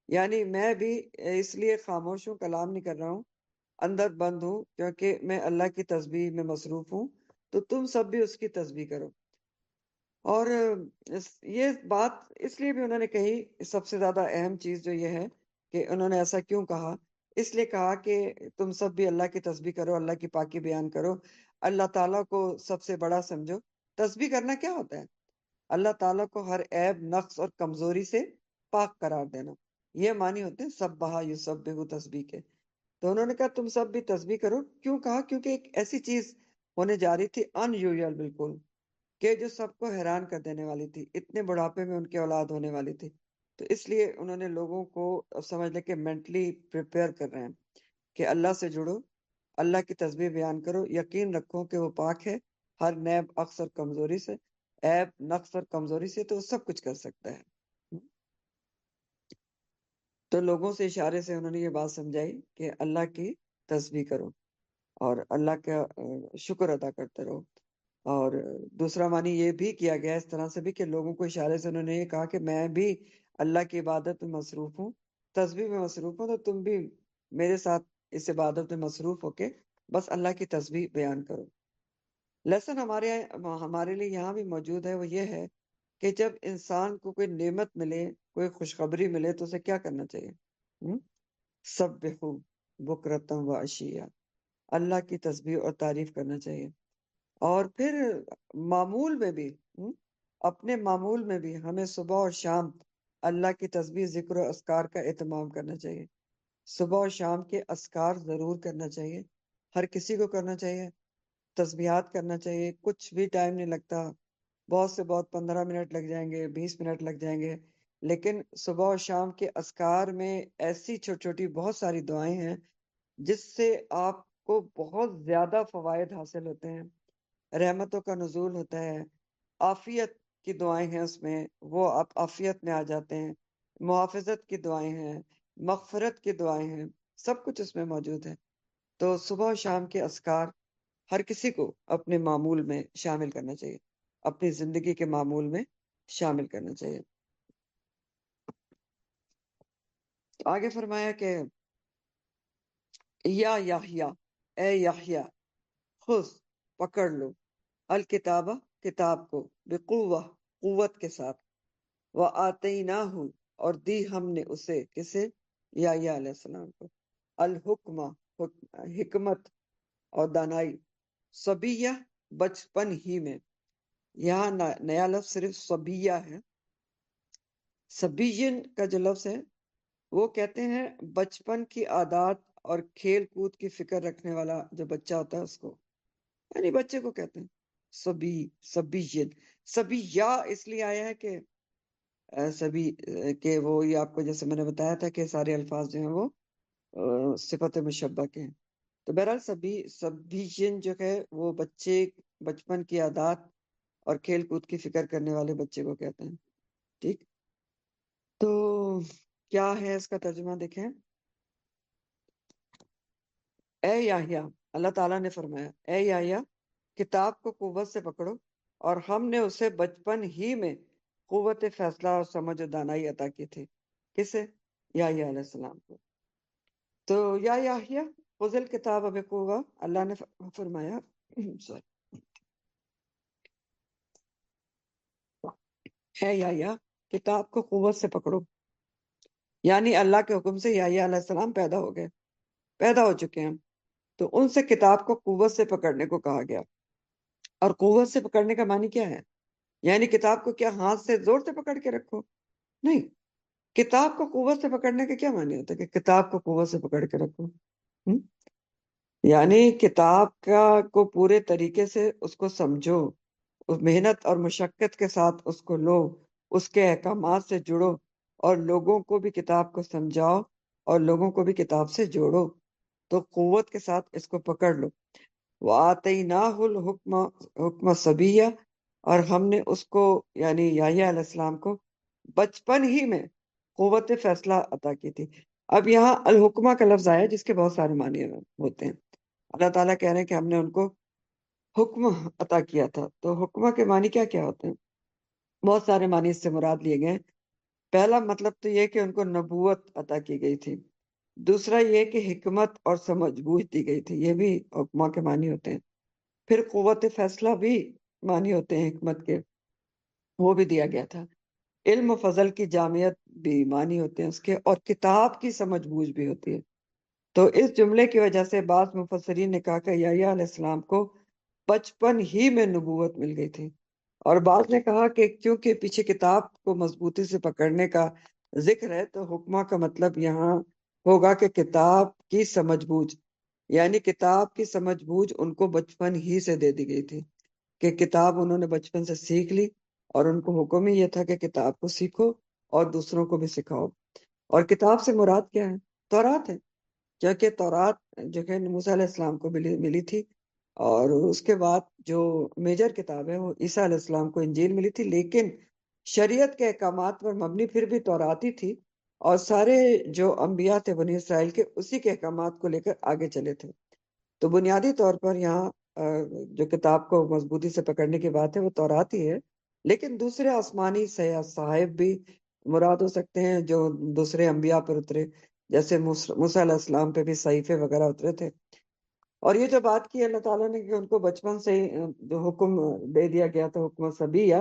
یعنی میں بھی اس لیے خاموش ہوں، کلام نہیں کر رہا ہوں، اندر بند ہوں، کیونکہ میں اللہ کی تسبیح میں مصروف ہوں. تو تم سب بھی اس کی تسبیح کرو. اور یہ بات اس لیے بھی انہوں نے کہی، سب سے زیادہ اہم چیز جو یہ ہے کہ انہوں نے ایسا کیوں کہا؟ اس لیے کہا کہ تم سب بھی اللہ کی تسبیح کرو، اللہ کی پاکی بیان کرو، اللہ تعالیٰ کو سب سے بڑا سمجھو. تسبیح کرنا کیا ہوتا ہے؟ اللہ تعالیٰ کو ہر عیب، نقص اور کمزوری سے پاک قرار دینا. یہ معنی ہوتے ہیں سبحہ یسبح تسبیح کے. تو انہوں نے کہا تم سب بھی تسبیح کرو. کیوں کہا؟ کیونکہ ایک ایسی چیز ہونے جا رہی تھی ان یوزل، بالکل، کہ جو سب کو حیران کر دینے والی تھی. اتنے بڑھاپے میں ان کی اولاد ہونے والی تھی. تو اس لیے انہوں نے لوگوں کو سمجھ لے کہ مینٹلی پریپیئر کر رہے ہیں کہ اللہ سے جڑو، اللہ کی تسبیح بیان کرو، یقین رکھو کہ وہ پاک ہے ہر نیب، عقص اور کمزوری سے، عیب، نقص اور کمزوری سے، تو وہ سب کچھ کر سکتا ہے. تو لوگوں سے اشارے سے انہوں نے یہ بات سمجھائی کہ اللہ کی تسبیح کرو اور اللہ کا شکر ادا کرتے رہو. اور دوسرا معنی یہ بھی کیا گیا اس طرح سے بھی کہ لوگوں کو اشارے سے انہوں نے یہ کہا کہ میں بھی اللہ کی عبادت میں مصروف ہوں، تسبیح میں مصروف ہوں، تو تم بھی میرے ساتھ اس عبادت میں مصروف ہو کے بس اللہ کی تسبیح بیان کرو. لیسن ہمارے لیے یہاں بھی موجود ہے، وہ یہ ہے کہ جب انسان کو کوئی نعمت ملے، کوئی خوشخبری ملے، تو اسے کیا کرنا چاہیے؟ سبحوا بکرتم و عشیا، اللہ کی تسبیح اور تعریف کرنا چاہیے. اور پھر معمول میں بھی، اپنے معمول میں بھی ہمیں صبح اور شام اللہ کی تسبیح، ذکر و اذکار کا اہتمام کرنا چاہیے. صبح اور شام کے اذکار ضرور کرنا چاہیے، ہر کسی کو کرنا چاہیے. تسبیحات کرنا چاہیے، کچھ بھی ٹائم نہیں لگتا، بہت سے بہت 15 منٹ لگ جائیں گے، 20 منٹ لگ جائیں گے. لیکن صبح اور شام کے اذکار میں ایسی چھوٹی چھوٹی بہت ساری دعائیں ہیں جس سے آپ کو بہت زیادہ فوائد حاصل ہوتے ہیں. رحمتوں کا نزول ہوتا ہے، عافیت کی دعائیں ہیں اس میں، وہ آپ عافیت میں آ جاتے ہیں. محافظت کی دعائیں ہیں، مغفرت کی دعائیں ہیں، سب کچھ اس میں موجود ہے. تو صبح و شام کے اذکار ہر کسی کو اپنے معمول میں شامل کرنا چاہیے، اپنی زندگی کے معمول میں شامل کرنا چاہیے. آگے فرمایا کہ یا یحییٰ، اے یحییٰ، خذ، پکڑ لو، الکتابہ، کتاب کو، بقوہ، قوت کے ساتھ، وآتیناہ، اور دی ہم نے اسے، کسے؟ یحییٰ علیہ السلام کو، الحکمہ، حکمت اور دانائی، صبیہ بچپن ہی میں، یہاں نیا لفظ صرف صبیہ ہے. صبیین کا جو لفظ ہے وہ کہتے ہیں بچپن کی عادات اور کھیل کود کی فکر رکھنے والا جو بچہ ہوتا ہے اس کو، یعنی بچے کو کہتے ہیں صبیین. صبیہ اس لیے آیا ہے کہ سبھی کہ وہ یہ آپ کو جیسے میں نے بتایا تھا کہ سارے الفاظ جو ہیں وہ صفت مشبہ کے ہیں. تو بہرحال صبیین جو ہے وہ بچپن کی عادات اور کھیل کود کی فکر کرنے والے بچے کو کہتے ہیں. ٹھیک، تو کیا ہے اس کا ترجمہ دیکھیں. اے یحییٰ، اللہ تعالیٰ نے فرمایا اے یحییٰ کتاب کو قوت سے پکڑو، اور ہم نے اسے بچپن ہی میں قوت فیصلہ اور سمجھ و دانائی عطا کی تھی. کسے؟ یحییٰ علیہ السلام کو. تو یا یحییٰ خذ الکتاب بقوہ، اللہ نے فرمایا اے یحییٰ کتاب کو قوت سے پکڑو، یعنی اللہ کے حکم سے یحییٰ علیہ السلام پیدا ہو چکے ہیں، تو ان سے کتاب کو قوت سے پکڑنے کو کہا گیا. اور قوت سے پکڑنے کا معنی کیا ہے؟ یعنی کتاب کو کیا ہاتھ سے زور سے پکڑ کے رکھو؟ نہیں. کتاب کو قوت سے پکڑنے کا کیا معنی ہوتا ہے کہ کتاب کو قوت سے پکڑ کے رکھو؟ یعنی کتاب کو پورے طریقے سے اس کو سمجھو، اس محنت اور مشقت کے ساتھ اس کو لو، اس کے احکامات سے جڑو، اور لوگوں کو بھی کتاب کو سمجھاؤ اور لوگوں کو بھی کتاب سے جوڑو. تو قوت کے ساتھ اس کو پکڑ لو. وَآتَيْنَاهُ الْحُكْمَ حکم صبیہ، اور ہم نے اس کو یعنی یحییٰ علیہ السلام کو بچپن ہی میں قوت فیصلہ عطا کی تھی. اب یہاں الحکمہ کا لفظ آیا جس کے بہت سارے معنی ہوتے ہیں. اللہ تعالیٰ کہہ رہے ہیں کہ ہم نے ان کو حکم عطا کیا تھا. تو حکمہ کے معنی کیا کیا ہوتے ہیں؟ بہت سارے معنی اس سے مراد لیے گئے. پہلا مطلب تو یہ کہ ان کو نبوت عطا کی گئی تھی. دوسرا یہ کہ حکمت اور سمجھ بوجھ دی گئی تھی، یہ بھی حکمہ کے معنی ہوتے ہیں. پھر قوت فیصلہ بھی معنی ہوتے ہیں حکمت کے، وہ بھی دیا گیا تھا. علم و فضل کی جامعت بھی معنی ہوتے ہیں اس کے، اور کتاب کی سمجھ بوجھ بھی ہوتی ہے. تو اس جملے کی وجہ سے بعض مفسرین نے کہا کہ یحییٰ علیہ السلام کو بچپن ہی میں نبوت مل گئی تھی، اور بعض نے کہا کہ کیونکہ پیچھے کتاب کو مضبوطی سے پکڑنے کا ذکر ہے تو حکمہ کا مطلب یہاں ہوگا کہ کتاب کی سمجھ بوجھ، یعنی کتاب کی سمجھ بوجھ ان کو بچپن ہی سے دے دی گئی تھی کہ کتاب انہوں نے بچپن سے سیکھ لی، اور ان کو حکم ہی یہ تھا کہ کتاب کو سیکھو اور دوسروں کو بھی سکھاؤ. اور کتاب سے مراد کیا ہے؟ تورات ہے، کیونکہ تورات جو کہ موسیٰ علیہ السلام کو ملی تھی، اور اس کے بعد جو میجر کتاب ہے وہ عیسیٰ علیہ السلام کو انجیل ملی تھی، لیکن شریعت کے احکامات پر مبنی پھر بھی تورات ہی تھی، اور سارے جو انبیاء تھے بنی اسرائیل کے اسی کے احکامات کو لے کر آگے چلے تھے. تو بنیادی طور پر یہاں جو کتاب کو مضبوطی سے پکڑنے کی بات ہے وہ تورات ہی ہے، لیکن دوسرے آسمانی صحائف بھی مراد ہو سکتے ہیں جو دوسرے انبیاء پر اترے، جیسے موسیٰ علیہ السلام پہ بھی صحیفے وغیرہ اترے تھے. اور یہ جو بات کی اللہ تعالیٰ نے کہ ان کو بچپن سے ہی جو حکم دے دیا گیا تھا حکم صبیہ،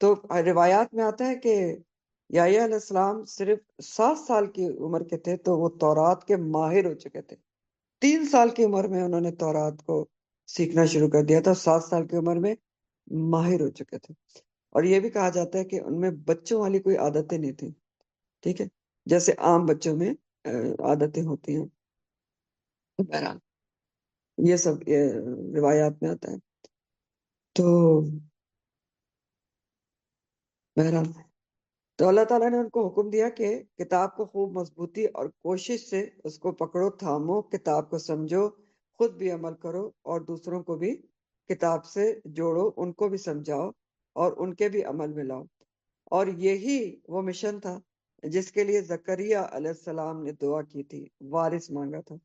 تو روایات میں آتا ہے کہ یحییٰ علیہ السلام صرف 7 سال کی عمر کے تھے تو وہ تورات کے ماہر ہو چکے تھے. 3 سال کی عمر میں انہوں نے تورات کو سیکھنا شروع کر دیا تھا، 7 سال کی عمر میں ماہر ہو چکے تھے. اور یہ بھی کہا جاتا ہے کہ ان میں بچوں والی کوئی عادتیں نہیں تھیں، ٹھیک ہے، جیسے عام بچوں میں عادتیں ہوتی ہیں. بہرحال یہ سب روایات میں آتا ہے. تو بہرحال تو اللہ تعالیٰ نے ان کو حکم دیا کہ کتاب کو خوب مضبوطی اور کوشش سے اس کو پکڑو، تھامو، کتاب کو سمجھو، خود بھی عمل کرو، اور دوسروں کو بھی کتاب سے جوڑو، ان کو بھی سمجھاؤ اور ان کے بھی عمل میں لاؤ. اور یہی وہ مشن تھا جس کے لیے زکریا علیہ السلام نے دعا کی تھی، وارث مانگا تھا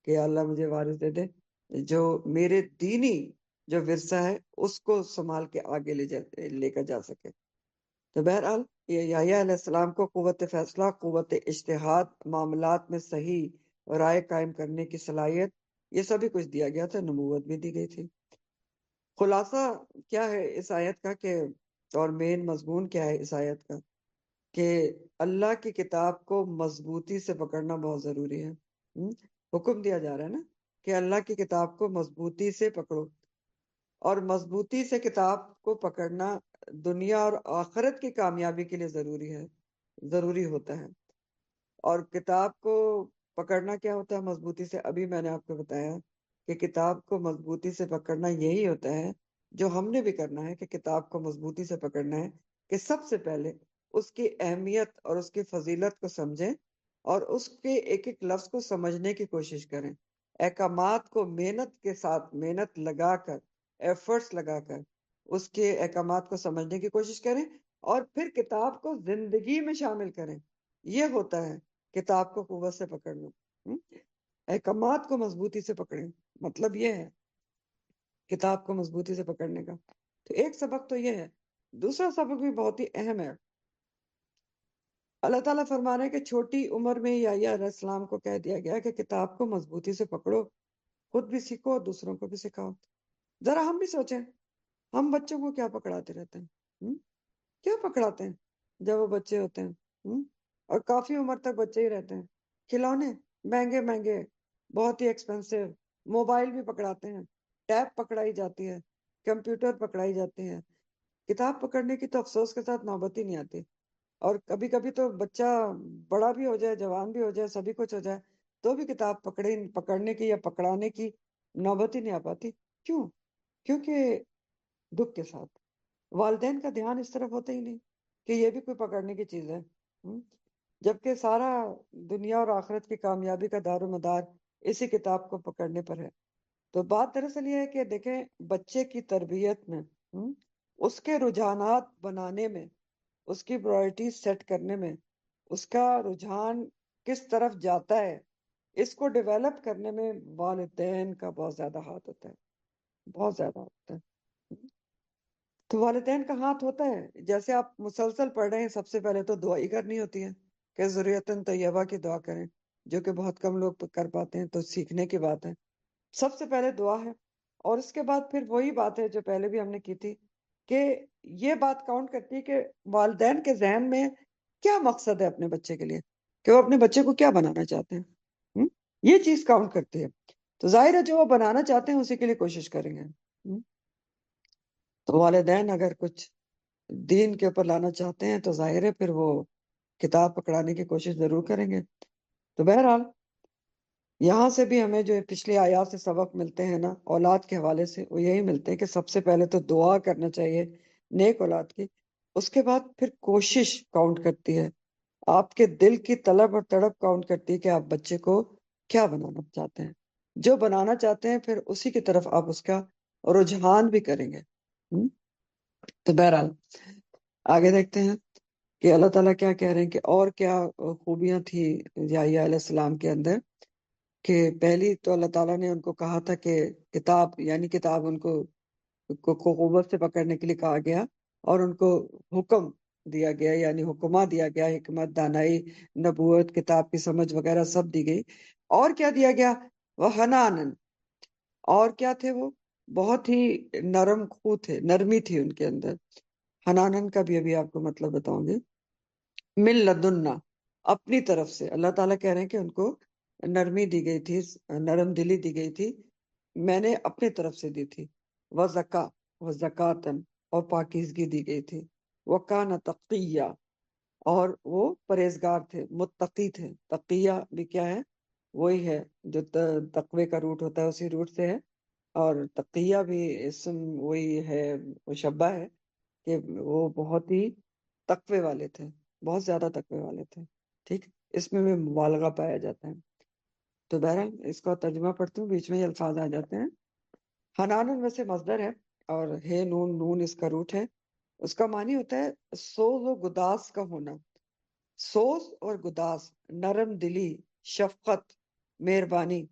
کہ اللہ مجھے وارث دے دے جو میرے دینی جو ورثہ ہے اس کو سنبھال کے آگے لے کر جا سکے. تو بہرحال یہ یحییٰ علیہ السلام کو قوت فیصلہ، قوت اجتہاد، معاملات میں صحیح رائے قائم کرنے کی صلاحیت، یہ سبھی کچھ دیا گیا تھا، نبوت بھی دی گئی تھی. خلاصہ کیا ہے اس آیت کا کہ اور مین مضمون کیا ہے اس آیت کا کہ اللہ کی کتاب کو مضبوطی سے پکڑنا بہت ضروری ہے. حکم دیا جا رہا ہے نا کہ اللہ کی کتاب کو مضبوطی سے پکڑو. اور مضبوطی سے کتاب کو پکڑنا دنیا اور آخرت کی کامیابی کے لیے ضروری ہوتا ہے۔ اور کتاب کو پکڑنا کیا ہوتا ہے مضبوطی سے؟ ابھی میں نے آپ کو بتایا کہ کتاب کو مضبوطی سے پکڑنا یہی ہوتا ہے جو ہم نے بھی کرنا ہے، کہ کتاب کو مضبوطی سے پکڑنا ہے کہ سب سے پہلے اس کی اہمیت اور اس کی فضیلت کو سمجھیں اور اس کے ایک ایک لفظ کو سمجھنے کی کوشش کریں، احکامات کو محنت کے ساتھ، محنت لگا کر، ایفرٹس لگا کر اس کے احکامات کو سمجھنے کی کوشش کریں، اور پھر کتاب کو زندگی میں شامل کریں۔ یہ ہوتا ہے کتاب کو قوت سے پکڑنا۔ احکامات کو مضبوطی سے پکڑیں، مطلب یہ ہے کتاب کو مضبوطی سے پکڑنے کا۔ تو ایک سبق تو یہ ہے۔ دوسرا سبق بھی بہت ہی اہم ہے۔ اللہ تعالیٰ فرما رہے ہیں کہ چھوٹی عمر میں یحییٰ علیہ السلام کو کہہ دیا گیا کہ کتاب کو مضبوطی سے پکڑو، خود بھی سیکھو اور دوسروں کو بھی سکھاؤ۔ ذرا ہم بھی سوچیں، ہم بچوں کو کیا پکڑاتے رہتے ہیں؟ کیا پکڑاتے ہیں جب وہ بچے ہوتے ہیں؟ اور کافی عمر تک بچے ہی رہتے ہیں۔ کھلونے مہنگے مہنگے، بہت ہی ایکسپینسو، موبائل بھی پکڑاتے ہیں، ٹیب پکڑائی جاتی ہے، کمپیوٹر پکڑائی جاتی ہے۔ کتاب پکڑنے کی تو افسوس کے ساتھ نوبت ہی نہیں آتی۔ اور کبھی کبھی تو بچہ بڑا بھی ہو جائے، جوان بھی ہو جائے، سبھی کچھ ہو جائے، تو بھی کتاب پکڑنے کی یا پکڑانے کی نوبت ہی نہیں آ پاتی۔ کیوں؟ کیونکہ دکھ کے ساتھ والدین کا دھیان اس طرف ہوتا ہی نہیں کہ یہ بھی کوئی پکڑنے کی چیز ہے، جبکہ سارا دنیا اور آخرت کی کامیابی کا دار و مدار اسی کتاب کو پکڑنے پر ہے۔ تو بات دراصل یہ ہے کہ دیکھیں، بچے کی تربیت میں، اس کے رجحانات بنانے میں، اس کی پرائرٹیز سیٹ کرنے میں، اس کا رجحان کس طرف جاتا ہے، اس کو ڈیولپ کرنے میں والدین کا بہت زیادہ ہاتھ ہوتا ہے، بہت زیادہ ہوتا ہے۔ تو والدین کا ہاتھ ہوتا ہے۔ جیسے آپ مسلسل پڑھ رہے ہیں، سب سے پہلے تو دعا ہی کرنی ہوتی ہے کہ ذریۃ طیبہ کی دعا کریں، جو کہ بہت کم لوگ کر پاتے ہیں، تو سیکھنے کی بات ہے۔ سب سے پہلے دعا ہے، اور اس کے بعد پھر وہی بات ہے جو پہلے بھی ہم نے کی تھی، کہ یہ بات کاؤنٹ کرتی ہے کہ والدین کے ذہن میں کیا مقصد ہے اپنے بچے کے لیے، کہ وہ اپنے بچے کو کیا بنانا چاہتے ہیں۔ یہ چیز کاؤنٹ کرتی ہے۔ تو ظاہر ہے جو وہ بنانا چاہتے ہیں اسی کے لیے کوشش کریں گے۔ تو والدین اگر کچھ دین کے اوپر لانا چاہتے ہیں تو ظاہر ہے پھر وہ کتاب پکڑانے کی کوشش ضرور کریں گے۔ تو بہرحال یہاں سے بھی ہمیں جو پچھلی آیات سے سبق ملتے ہیں نا اولاد کے حوالے سے، وہ یہی ملتے ہیں کہ سب سے پہلے تو دعا کرنا چاہیے نیک اولاد کی، اس کے بعد پھر کوشش کاؤنٹ کرتی ہے، آپ کے دل کی طلب اور تڑپ کاؤنٹ کرتی ہے کہ آپ بچے کو کیا بنانا چاہتے ہیں۔ جو بنانا چاہتے ہیں پھر اسی کی طرف آپ اس کا رجحان بھی کریں گے۔ تو بہرحال آگے دیکھتے ہیں کہ اللہ تعالیٰ کیا کہہ رہے ہیں، کہ اور کیا خوبیاں تھی یحییٰ علیہ السلام کے اندر۔ کہ پہلی تو اللہ تعالیٰ نے ان کو کہا تھا کہ کتاب، یعنی کتاب ان کو قوت سے پکڑنے کے لیے کہا گیا، اور ان کو حکم دیا گیا، یعنی حکمہ دیا گیا، حکمت، دانائی، نبوت، کتاب کی سمجھ وغیرہ سب دی گئی۔ اور کیا دیا گیا؟ وہ حنانن، اور کیا تھے وہ؟ بہت ہی نرم خو تھے، نرمی تھی ان کے اندر۔ حنانن کا بھی ابھی آپ کو مطلب بتاؤں گی۔ من لدنا، اپنی طرف سے اللہ تعالیٰ کہہ رہے ہیں کہ ان کو نرمی دی گئی تھی، نرم دلی دی گئی تھی، میں نے اپنی طرف سے دی تھی۔ وزکا، وزکاتن، اور پاکیزگی دی گئی تھی۔ وکان تقیہ، اور وہ پرہیزگار تھے، متقی تھے۔ تقیہ بھی کیا ہے؟ وہی ہے جو تقوی کا روٹ ہوتا ہے، اسی روٹ سے ہے۔ اور تقیہ بھی اسم وہی ہے، مشبہ ہے کہ وہ بہت ہی تقوی والے تھے، بہت زیادہ تقوی والے تھے۔ ٹھیک، اس میں بھی مبالغہ پایا جاتا ہے۔ تو بہرحال اس کا ترجمہ پڑھتی ہوں، بیچ میں یہ الفاظ آ جاتے ہیں۔ حنانن ویسے مصدر ہے، اور ہے نون، نون اس کا روٹ ہے۔ اس کا معنی ہوتا ہے سوز و گداس کا ہونا۔ سوز اور گداس، نرم دلی، شفقت، مہربانی،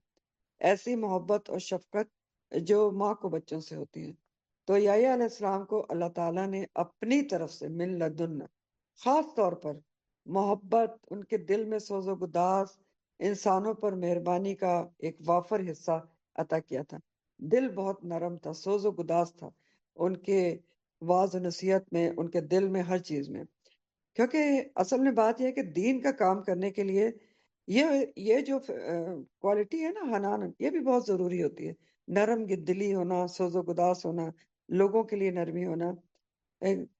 ایسی محبت اور شفقت جو ماں کو بچوں سے ہوتی ہے۔ تو یحییٰ علیہ السلام کو اللہ تعالیٰ نے اپنی طرف سے من لدن، خاص طور پر محبت، ان کے دل میں سوز و گداس، انسانوں پر مہربانی کا ایک وافر حصہ عطا کیا تھا۔ دل بہت نرم تھا، سوز و گداس تھا ان کے واعظ و نصیحت میں، ان کے دل میں، ہر چیز میں۔ کیونکہ اصل میں بات یہ ہے کہ دین کا کام کرنے کے لیے یہ جو کوالٹی ہے نا حنان، یہ بھی بہت ضروری ہوتی ہے۔ نرم دلی ہونا، سوز و گداس ہونا، لوگوں کے لیے نرمی ہونا.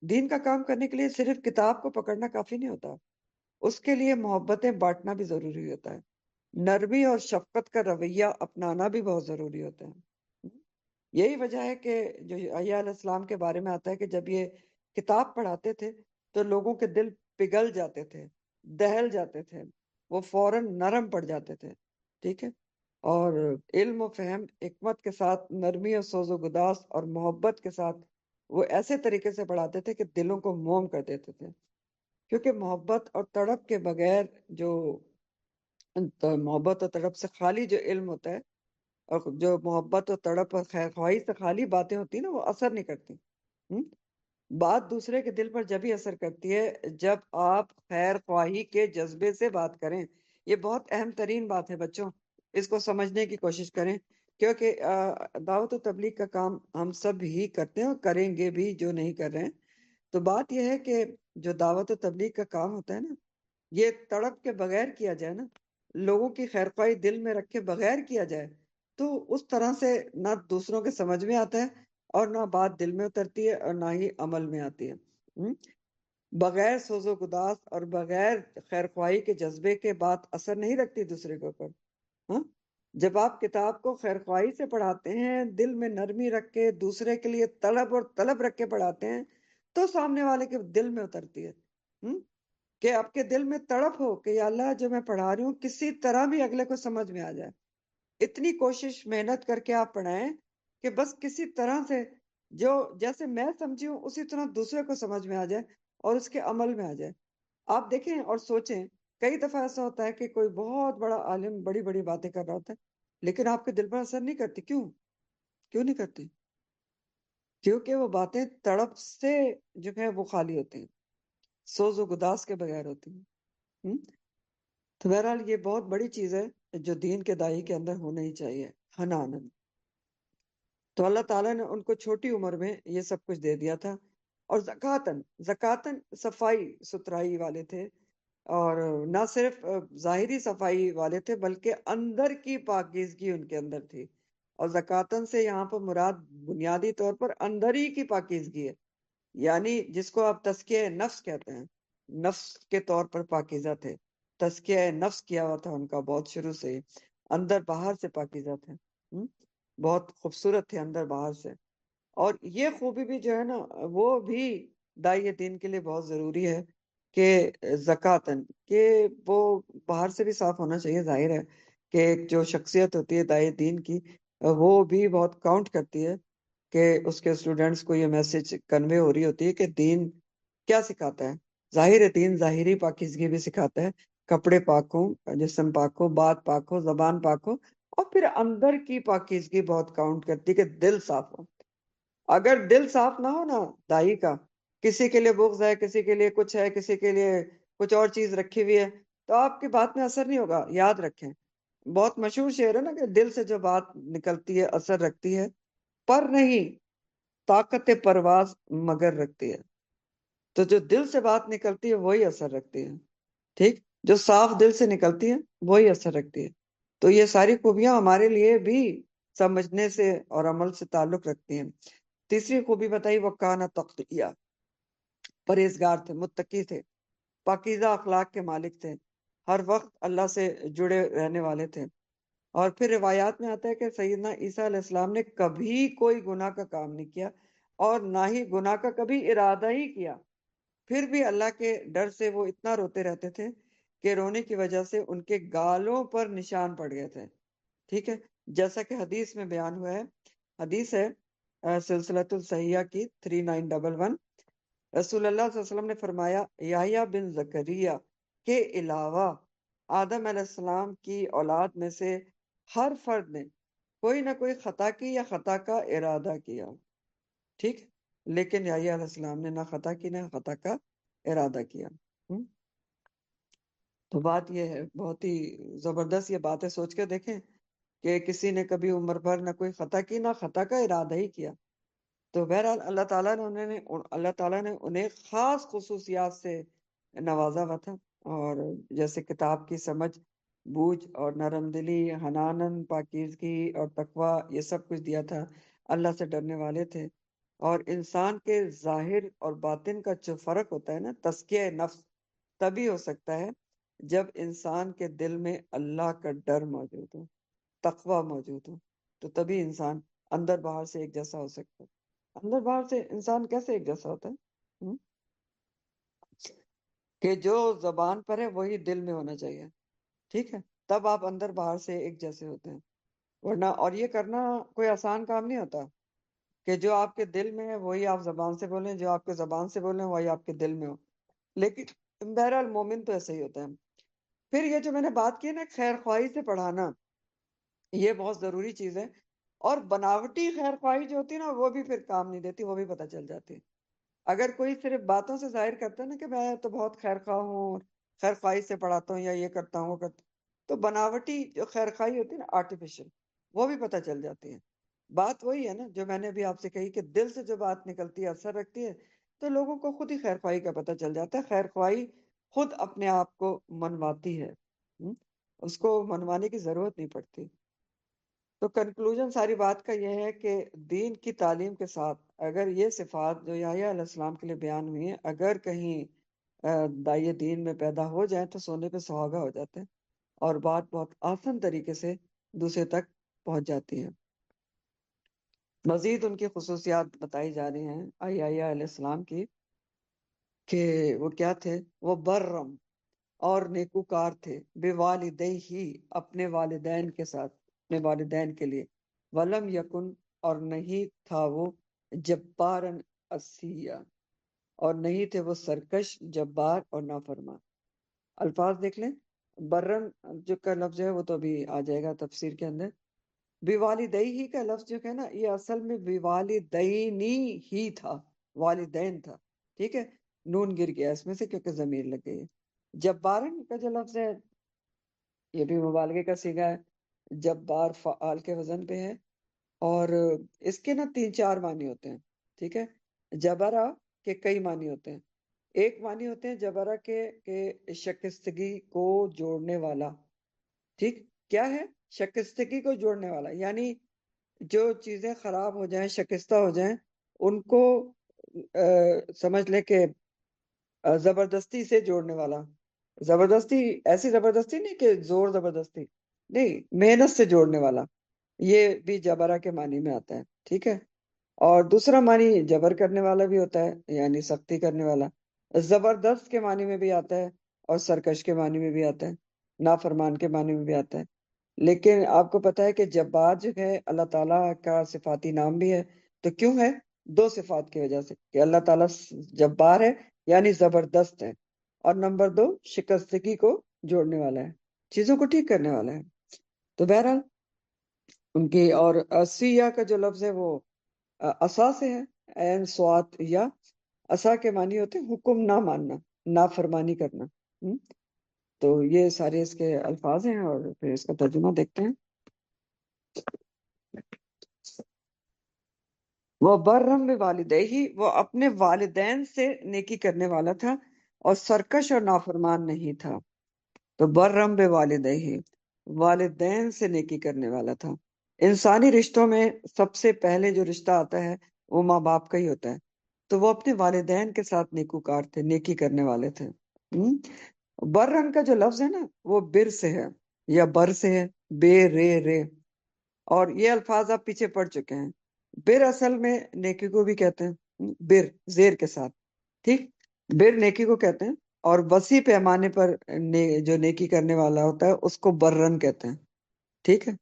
دین کا کام کرنے کے لیے صرف کتاب کو پکڑنا کافی نہیں ہوتا، اس کے لیے محبتیں بانٹنا بھی ضروری ہوتا ہے. نرمی اور شفقت کا رویہ اپنانا بھی بہت ضروری ہوتا ہے. یہی وجہ ہے کہ جو عیسیٰ علیہ السلام کے بارے میں آتا ہے کہ جب یہ کتاب پڑھاتے تھے تو لوگوں کے دل پگھل جاتے تھے، دہل جاتے تھے، وہ فوراً نرم پڑ جاتے تھے. ٹھیک ہے. اور علم و فہم، حکمت کے ساتھ، نرمی اور سوز و گداس اور محبت کے ساتھ وہ ایسے طریقے سے پڑھاتے تھے کہ دلوں کو موم کر دیتے تھے. کیونکہ محبت اور تڑپ کے بغیر محبت اور تڑپ سے خالی جو علم ہوتا ہے، اور جو محبت اور تڑپ اور خیر خواہی سے خالی باتیں ہوتی ہیں نا، وہ اثر نہیں کرتی. بات دوسرے کے دل پر جبھی اثر کرتی ہے جب آپ خیر خواہی کے جذبے سے بات کریں. یہ بہت اہم ترین بات ہے بچوں، اس کو سمجھنے کی کوشش کریں، کیونکہ دعوت و تبلیغ کا کام ہم سب ہی کرتے ہیں اور کریں گے بھی جو نہیں کر رہے ہیں. تو بات یہ ہے کہ جو دعوت و تبلیغ کا کام ہوتا ہے نا، یہ تڑپ کے بغیر کیا جائے نا، لوگوں کی خیر خواہی دل میں رکھ کے بغیر کیا جائے، تو اس طرح سے نہ دوسروں کے سمجھ میں آتا ہے اور نہ بات دل میں اترتی ہے اور نہ ہی عمل میں آتی ہے. بغیر سوز و گداس اور بغیر خیر خواہی کے جذبے کے بات اثر نہیں رکھتی دوسرے کے اوپر. جب آپ کتاب کو خیر خواہی سے پڑھاتے ہیں، دل میں نرمی رکھ کے، دوسرے کے لیے طلب اور طلب رکھ کے پڑھاتے ہیں، تو سامنے والے کے دل میں اترتی ہے. کہ آپ کے دل میں تڑپ ہو کہ یا اللہ، جو میں پڑھا رہی ہوں کسی طرح بھی اگلے کو سمجھ میں آ جائے. اتنی کوشش محنت کر کے آپ پڑھائیں کہ بس کسی طرح سے جو جیسے میں سمجھی ہوں اسی طرح دوسرے کو سمجھ میں آ جائے اور اس کے عمل میں آ جائے. آپ دیکھیں اور سوچیں، کئی دفعہ ایسا ہوتا ہے کہ کوئی بہت بڑا عالم بڑی بڑی باتیں کر رہا ہوتا ہے، لیکن آپ کے دل پر اثر نہیں کرتی. کیوں نہیں کرتی؟ کیونکہ وہ باتیں تڑپ سے جو ہے وہ خالی ہوتی ہیں، سوز و گداس کے بغیر ہوتی ہیں. تو بہرحال یہ بہت بڑی چیز ہے جو دین کے داعی کے اندر ہونا ہی چاہیے، حنانن. تو اللہ تعالیٰ نے ان کو چھوٹی عمر میں یہ سب کچھ دے دیا تھا. اور زکاتن صفائی ستھرائی والے تھے، اور نہ صرف ظاہری صفائی والے تھے بلکہ اندر کی پاکیزگی ان کے اندر تھی. اور زکاتن سے یہاں پر مراد بنیادی طور پر اندر ہی کی پاکیزگی ہے، یعنی جس کو آپ تزکیہ نفس کہتے ہیں. نفس کے طور پر پاکیزہ تھے، تزکیہ نفس کیا ہوا تھا ان کا بہت شروع سے، اندر باہر سے پاکیزہ تھے. بہت خوبصورت تھے اندر باہر سے. اور یہ خوبی بھی جو ہے نا، وہ بھی داعی دین کے لیے بہت ضروری ہے کہ زکاتن کہ وہ باہر سے بھی صاف ہونا چاہیے. ظاہر ہے کہ جو شخصیت ہوتی ہے داعی دین کی، وہ بھی بہت کاؤنٹ کرتی ہے کہ اس کے اسٹوڈنٹس کو یہ میسج کنوے ہو رہی ہوتی ہے کہ دین کیا سکھاتا ہے. ظاہر ہے دین ظاہری پاکیزگی بھی سکھاتا ہے، کپڑے پاک ہوں، جسم پاک ہو، بات پاک ہو، زبان پاک ہو. اور پھر اندر کی پاکیزگی بہت کاؤنٹ کرتی کہ دل صاف ہو. اگر دل صاف نہ ہو نا دائی کا، کسی کے لیے بغض ہے، کسی کے لیے کچھ ہے، کسی کے لیے کچھ اور چیز رکھی ہوئی ہے، تو آپ کی بات میں اثر نہیں ہوگا. یاد رکھیں، بہت مشہور شعر ہے نا کہ دل سے جو بات نکلتی ہے اثر رکھتی ہے، پر نہیں طاقت پرواز مگر رکھتی ہے. تو جو دل سے بات نکلتی ہے وہی اثر رکھتی ہے. ٹھیک، جو صاف دل سے نکلتی ہے وہی اثر رکھتی ہے. تو یہ ساری خوبیاں ہمارے لیے بھی سمجھنے سے اور عمل سے تعلق رکھتی ہیں. تیسری خوبی بتائی، وہ کانا تقیہ، پرہیزگار تھے، متقی تھے، پاکیزہ اخلاق کے مالک تھے، ہر وقت اللہ سے جڑے رہنے والے تھے. اور پھر روایات میں آتا ہے کہ سیدنا عیسیٰ علیہ السلام نے کبھی کوئی گناہ کا کام نہیں کیا اور نہ ہی گناہ کا کبھی ارادہ ہی کیا. پھر بھی اللہ کے ڈر سے وہ اتنا روتے رہتے تھے کہ رونے کی وجہ سے ان کے گالوں پر نشان پڑ گئے تھے. ٹھیک ہے، جیسا کہ حدیث میں بیان ہوا ہے. حدیث ہے سلسلۃ الصحیحہ کی 3911. رسول اللہ صلی اللہ علیہ وسلم نے فرمایا، یحییٰ بن زکریہ کے علاوہ آدم علیہ السلام کی اولاد میں سے ہر فرد نے کوئی نہ کوئی خطا کی یا خطا کا ارادہ کیا. ٹھیک، لیکن یحییٰ علیہ السلام نے نہ خطا کی نہ خطا کا ارادہ کیا. تو بات یہ ہے، بہت ہی زبردست یہ بات ہے. سوچ کے دیکھیں کہ کسی نے کبھی عمر بھر نہ کوئی خطا کی نہ خطا کا ارادہ ہی کیا. تو بہرحال اللہ تعالیٰ نے انہیں خاص خصوصیات سے نوازا ہوا تھا. اور جیسے کتاب کی سمجھ، بوجھ اور نرم دلی، حنانن پاکیزگی اور تقوی، یہ سب کچھ دیا تھا۔ اللہ سے ڈرنے والے تھے۔ اور انسان کے ظاہر اور باطن کا جو فرق ہوتا ہے نا، تزکیہ نفس تبھی ہو سکتا ہے جب انسان کے دل میں اللہ کا ڈر موجود ہو، تقوی موجود ہو، تو تبھی انسان اندر باہر سے ایک جیسا ہو سکتا ہے۔ اندر باہر سے انسان کیسے ایک جیسا ہوتا ہے؟ کہ جو زبان پر ہے وہی دل میں ہونا چاہیے، ٹھیک ہے؟ تب آپ اندر باہر سے ایک جیسے ہوتے ہیں، ورنہ اور یہ کرنا کوئی آسان کام نہیں ہوتا کہ جو آپ کے دل میں ہے وہی آپ زبان سے بولیں، جو آپ کے زبان سے بولیں وہی آپ کے دل میں ہو۔ لیکن بہرحال مومن تو ایسا ہی ہوتا ہے۔ پھر یہ جو میں نے بات کی نا خیر خواہی سے پڑھانا، یہ بہت ضروری چیز ہے۔ اور بناوٹی خیر خواہی جو ہوتی ہے نا وہ بھی پھر کام نہیں دیتی، وہ بھی پتہ چل جاتی ہے۔ اگر کوئی صرف باتوں سے ظاہر کرتا ہے نا کہ میں تو بہت خیر خواہ ہوں، خیر خواہی سے پڑھاتا ہوں یا یہ کرتا ہوں وہ کرتا ہوں، تو بناوٹی جو خیر خواہی ہوتی ہے نا، آرٹیفیشل، وہ بھی پتہ چل جاتی ہے۔ بات وہی ہے نا جو میں نے بھی آپ سے کہی کہ دل سے جو بات نکلتی ہے اثر رکھتی ہے، تو لوگوں کو خود ہی خیر خواہی کا پتہ چل جاتا ہے۔ خیر خواہی خود اپنے آپ کو منواتی ہے، اس کو منوانے کی ضرورت نہیں پڑتی۔ تو کنکلوژن ساری بات کا یہ ہے کہ دین کی تعلیم کے ساتھ اگر یہ صفات جو یحییٰ علیہ السلام کے لیے بیان ہوئی ہیں اگر کہیں داعی دین میں پیدا ہو جائیں تو سونے پہ سہاگا ہو جاتے ہیں، اور بات بہت آسان طریقے سے دوسرے تک پہنچ جاتی ہے۔ مزید ان کی خصوصیات بتائی جا رہی ہیں یحییٰ علیہ السلام کی، کہ وہ کیا تھے؟ وہ برم اور نیکوکار تھے، بے والدیہ، اپنے والدین کے ساتھ، اپنے والدین کے لیے، ولم یکن، اور نہیں تھا وہ، جبارن عصیا، اور نہیں تھے وہ سرکش، جبار اور نافرمان۔ الفاظ دیکھ لیں، برن جو کا لفظ ہے وہ تو ابھی آ جائے گا تفسیر کے اندر۔ بوالدیہ کا لفظ جو ہے نا یہ اصل میں بوالدینی ہی تھا، والدین تھا، ٹھیک ہے؟ نون گر گیا اس میں سے کیونکہ ضمیر لگ گئی ہے۔ جبارن کا جو لفظ ہے یہ بھی مبالغے کا صیغہ ہے، جبار فعال کے وزن پہ ہے، اور اس کے نا 3-4 معنی ہوتے ہیں، ٹھیک ہے؟ جبرا کے کئی معنی ہوتے ہیں۔ ایک معنی ہوتے ہیں جبرا کے کہ شکستگی کو جوڑنے والا، ٹھیک؟ کیا ہے؟ شکستگی کو جوڑنے والا، یعنی جو چیزیں خراب ہو جائیں، شکستہ ہو جائیں، ان کو سمجھ لے کہ زبردستی سے جوڑنے والا۔ زبردستی ایسی زبردستی نہیں کہ زور زبردستی نہیں، محنت سے جوڑنے والا، یہ بھی جبرا کے معنی میں آتا ہے، ٹھیک ہے؟ اور دوسرا معنی جبر کرنے والا بھی ہوتا ہے، یعنی سختی کرنے والا۔ زبردست کے معنی میں بھی آتا ہے اور سرکش کے معنی میں بھی آتا ہے، نافرمان کے معنی میں بھی آتا ہے۔ لیکن آپ کو پتا ہے کہ جبار جو ہے اللہ تعالیٰ کا صفاتی نام بھی ہے، تو کیوں ہے؟ 2 صفات کی وجہ سے، کہ اللہ تعالیٰ جبار ہے یعنی زبردست ہے، اور نمبر 2 شکستگی کو جوڑنے والا ہے، چیزوں کو ٹھیک کرنے والا ہے۔ تو بہرحال ان کی، اور سیاح کا جو لفظ ہے وہ عصا سے ہے، عین سوات یا عصا کے معنی ہوتے ہیں حکم نہ ماننا، نافرمانی کرنا۔ تو یہ سارے اس کے الفاظ ہیں، اور پھر اس کا ترجمہ دیکھتے ہیں۔ وہ برہم بوالدیہ، وہ اپنے والدین سے نیکی کرنے والا تھا اور سرکش اور نافرمان نہیں تھا۔ تو برہم بوالدیہ، والدین سے نیکی کرنے والا تھا۔ انسانی رشتوں میں سب سے پہلے جو رشتہ آتا ہے وہ ماں باپ کا ہی ہوتا ہے، تو وہ اپنے والدین کے ساتھ نیکوکار تھے، نیکی کرنے والے تھے۔ برہم کا جو لفظ ہے نا وہ بر سے ہے یا بر سے ہے، بے رے رے، اور یہ الفاظ آپ پیچھے پڑھ چکے ہیں۔ بر اصل میں نیکی کو بھی کہتے ہیں، بر زیر کے ساتھ، ٹھیک؟ بر نیکی کو کہتے ہیں، اور وسیع پیمانے پر جو نیکی کرنے والا ہوتا ہے اس کو برن کہتے ہیں، ٹھیک ہے؟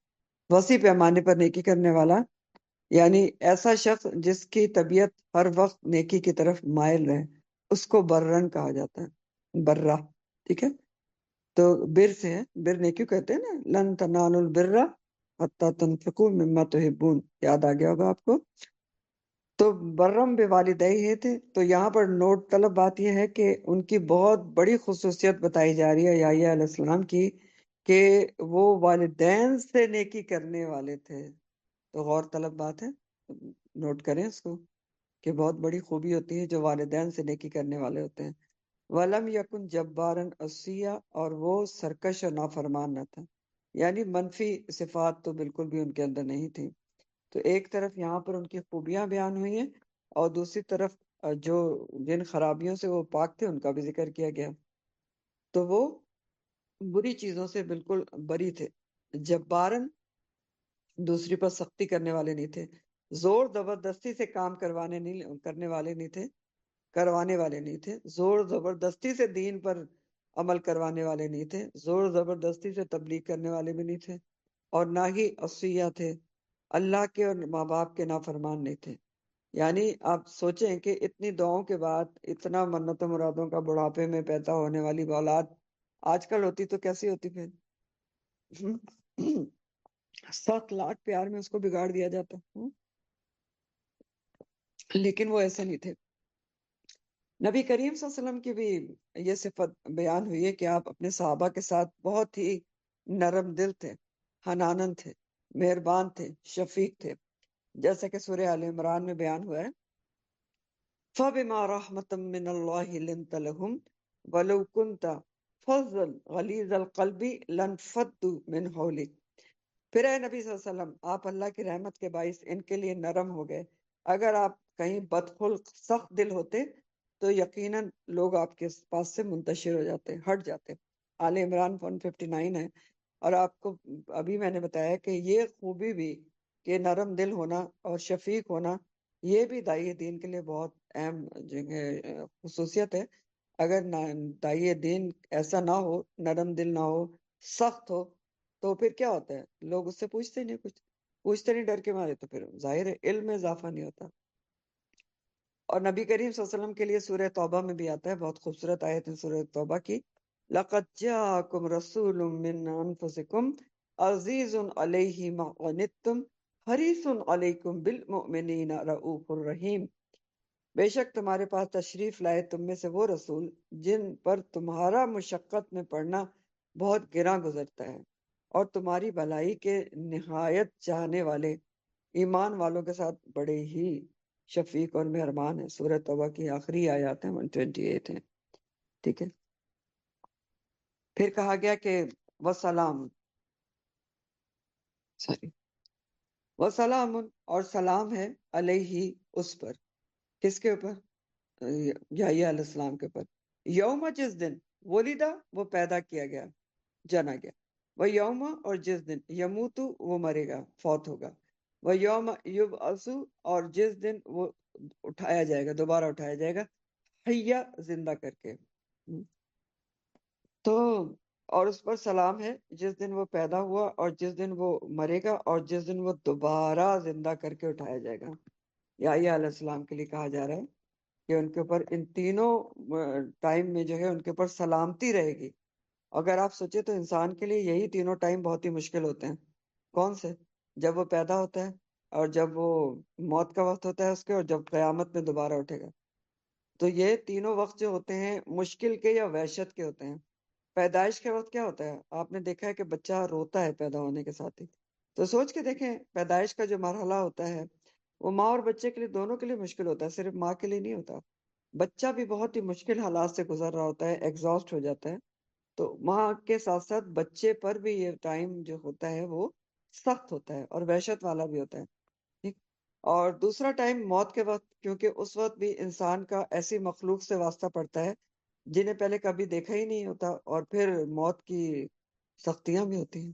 وسیع پیمانے پر نیکی کرنے والا یعنی ایسا شخص جس کی طبیعت ہر وقت نیکی کی طرف مائل رہے، اس کو برن کہا جاتا ہے، برہ، ٹھیک ہے؟ تو بر سے ہے، بر نیکی کہتے ہیں نا، لن تنالوا البر حتی تنفقوا مما تحبون، یاد آ گیا ہوگا آپ کو۔ تو برم بے والدیہ تھے، تو یہاں پر نوٹ طلب بات یہ ہے کہ ان کی بہت بڑی خصوصیت بتائی جا رہی ہے یحییٰ علیہ السلام کی، کہ وہ والدین سے نیکی کرنے والے تھے۔ تو غور طلب بات ہے، نوٹ کریں اس کو، کہ بہت بڑی خوبی ہوتی ہے جو والدین سے نیکی کرنے والے ہوتے ہیں۔ ولم یکن جبارن عصیا، اور وہ سرکش اور نافرمان نہ تھا، یعنی منفی صفات تو بالکل بھی ان کے اندر نہیں تھی۔ تو ایک طرف یہاں پر ان کی خوبیاں بیان ہوئی ہیں، اور دوسری طرف جو جن خرابیوں سے وہ پاک تھے ان کا بھی ذکر کیا گیا، تو وہ بری چیزوں سے بالکل بری تھے۔ جبارن دوسری پر سختی کرنے والے نہیں تھے، زور زبردستی سے کام کرنے والے نہیں تھے، کروانے والے نہیں تھے، زور زبردستی سے دین پر عمل کروانے والے نہیں تھے، زور زبردستی سے تبلیغ کرنے والے بھی نہیں تھے، اور نہ ہی عصیہ تھے، اللہ کے اور ماں باپ کے نافرمان نہیں تھے۔ یعنی آپ سوچیں کہ اتنی دعاؤں کے بعد اتنا منت و مرادوں کا بڑھاپے میں پیدا ہونے والی اولاد آج کل ہوتی تو کیسی ہوتی پھر؟ سخت لاڈ پیار میں اس کو بگاڑ دیا جاتا، لیکن وہ ایسے نہیں تھے۔ نبی کریم صلی اللہ علیہ وسلم کی بھی یہ صفت بیان ہوئی ہے کہ آپ اپنے صحابہ کے ساتھ بہت ہی نرم دل تھے، حنانن تھے، مہربان تھے، شفیق تھے، جیسا کہ سورہ آل عمران میں بیان ہوا ہے، فَبِمَا رَحْمَةٍ مِّنَ اللَّهِ لِنتَ لَهُمْ وَلَوْ كُنْتَ فَظًّا غَلِيظَ الْقَلْبِ لَانفَضُّوا مِنْ حَوْلِكَ۔ پھر اے نبی صلی اللہ علیہ وسلم، آپ اللہ کی رحمت کے باعث ان کے لیے نرم ہو گئے، اگر آپ کہیں بدخلق سخت دل ہوتے تو یقیناً لوگ آپ کے پاس سے منتشر ہو جاتے، ہٹ جاتے۔ آل عمران 159 ہے، اور آپ کو ابھی میں نے بتایا کہ یہ خوبی بھی کہ نرم دل ہونا اور شفیق ہونا، یہ بھی داعی دین کے لیے بہت اہم خصوصیت ہے۔ اگر داعی دین ایسا نہ ہو، نرم دل نہ ہو، سخت ہو، تو پھر کیا ہوتا ہے؟ لوگ اس سے پوچھتے نہیں، کچھ پوچھتے نہیں ڈر کے مارے، تو پھر ظاہر ہے علم میں اضافہ نہیں ہوتا۔ اور نبی کریم صلی اللہ علیہ وسلم کے لیے سورہ توبہ میں بھی آتا ہے، بہت خوبصورت آیت ہے سورہ توبہ کی، لَقَدْ جَاءَكُمْ رَسُولٌ مِّنْ أَنفُسِكُمْ عَزِيزٌ عَلَيْهِ مَا عَنِتُّمْ حَرِيصٌ عَلَيْكُمْ بِالْمُؤْمِنِينَ رَءُوفٌ رَحِيمٌ۔ بے شک تمہارے پاس تشریف لائے تم میں سے وہ رسول جن پر تمہارا مشقت میں پڑنا بہت گراں گزرتا ہے، اور تمہاری بھلائی کے نہایت چاہنے والے، ایمان والوں کے ساتھ بڑے ہی شفیق اور مہربان ہے۔ سورہ توبہ کی آخری آیات ہیں، 128 ہیں، ٹھیک ہے۔ پھر کہا گیا کہ وسلام، وسلام، اور سلام ہے علیہ، اس پر، کس کے اوپر؟ یحییٰ علیہ السلام کے اوپر، یوم، جس دن، ولیدہ، وہ پیدا کیا گیا، جنا گیا، وہ یوم، اور جس دن، یموتو، وہ مرے گا، فوت ہوگا، وہ یوم یبعث، اور جس دن وہ اٹھایا جائے گا، دوبارہ اٹھایا جائے گا، حیہ، زندہ کر کے۔ تو اور اس پر سلام ہے جس دن وہ پیدا ہوا، اور جس دن وہ مرے گا، اور جس دن وہ دوبارہ زندہ کر کے اٹھایا جائے گا۔ یحییٰ علیہ السلام کے لیے کہا جا رہا ہے کہ ان کے اوپر ان تینوں ٹائم میں جو ہے ان کے اوپر سلامتی رہے گی۔ اگر آپ سوچیں تو انسان کے لیے یہی تینوں ٹائم بہت ہی مشکل ہوتے ہیں۔ کون سے؟ جب وہ پیدا ہوتا ہے، اور جب وہ موت کا وقت ہوتا ہے اس کے، اور جب قیامت میں دوبارہ اٹھے گا۔ تو یہ تینوں وقت جو ہوتے ہیں مشکل کے یا وحشت کے ہوتے ہیں۔ پیدائش کے وقت کیا ہوتا ہے؟ آپ نے دیکھا ہے کہ بچہ روتا ہے پیدا ہونے کے ساتھ ہی، تو سوچ کے دیکھیں پیدائش کا جو مرحلہ ہوتا ہے وہ ماں اور بچے کے لیے، دونوں کے لیے مشکل ہوتا ہے، صرف ماں کے لیے نہیں ہوتا۔ بچہ بھی بہت ہی مشکل حالات سے گزر رہا ہوتا ہے، ایگزاسٹ ہو جاتا ہے، تو ماں کے ساتھ ساتھ بچے پر بھی یہ ٹائم جو ہوتا ہے وہ سخت ہوتا ہے اور وحشت والا بھی ہوتا ہے، ٹھیک۔ اور دوسرا ٹائم موت کے وقت، کیونکہ اس وقت بھی انسان کا ایسی مخلوق سے واسطہ پڑتا ہے جنہیں پہلے کبھی دیکھا ہی نہیں ہوتا، اور پھر موت کی سختیاں بھی ہوتی ہیں۔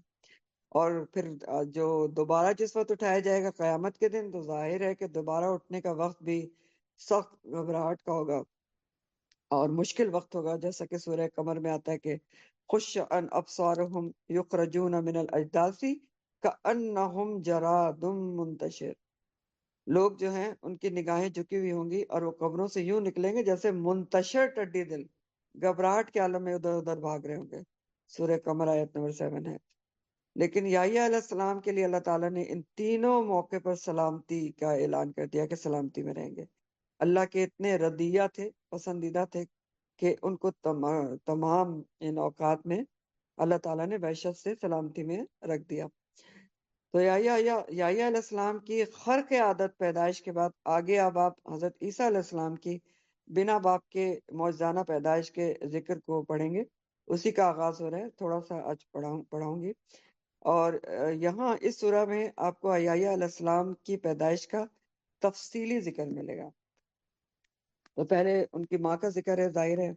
اور پھر جو دوبارہ جس وقت اٹھایا جائے گا قیامت کے دن، تو ظاہر ہے کہ دوبارہ اٹھنے کا وقت بھی سخت گھبراہٹ کا ہوگا اور مشکل وقت ہوگا، جیسا کہ سورہ قمر میں آتا ہے کہ خش ان ابصارهم یخرجون من الاجداث کانہم جراد منتشر۔ لوگ جو ہیں ان کی نگاہیں جھکی ہوئی ہوں گی، اور وہ قبروں سے یوں نکلیں گے جیسے منتشر ٹڈی دل، گھبراہٹ کے عالم میں ادھر ادھر بھاگ رہے ہوں گے۔ سورہ قمر آیت نمبر 7 ہے۔ لیکن یحییٰ علیہ السلام کے لیے اللہ تعالیٰ نے ان تینوں موقع پر سلامتی کا اعلان کر دیا کہ سلامتی میں رہیں گے۔ اللہ کے اتنے رضیہ تھے، پسندیدہ تھے، کہ ان کو تمام ان اوقات میں اللہ تعالیٰ نے وحشت سے سلامتی میں رکھ دیا۔ تو یحییٰ علیہ السلام کی خرق عادت پیدائش کے بعد، آگے اب آپ حضرت عیسیٰ علیہ السلام کی بنا باپ کے معجزانہ پیدائش کے ذکر کو پڑھیں گے. اسی کا آغاز ہو رہا ہے، تھوڑا سا آج پڑھاؤں گی. اور یہاں اس سورہ میں آپ کو یحییٰ علیہ السلام کی پیدائش کا تفصیلی ذکر ملے گا. تو پہلے ان کی ماں کا ذکر ہے، ظاہر ہے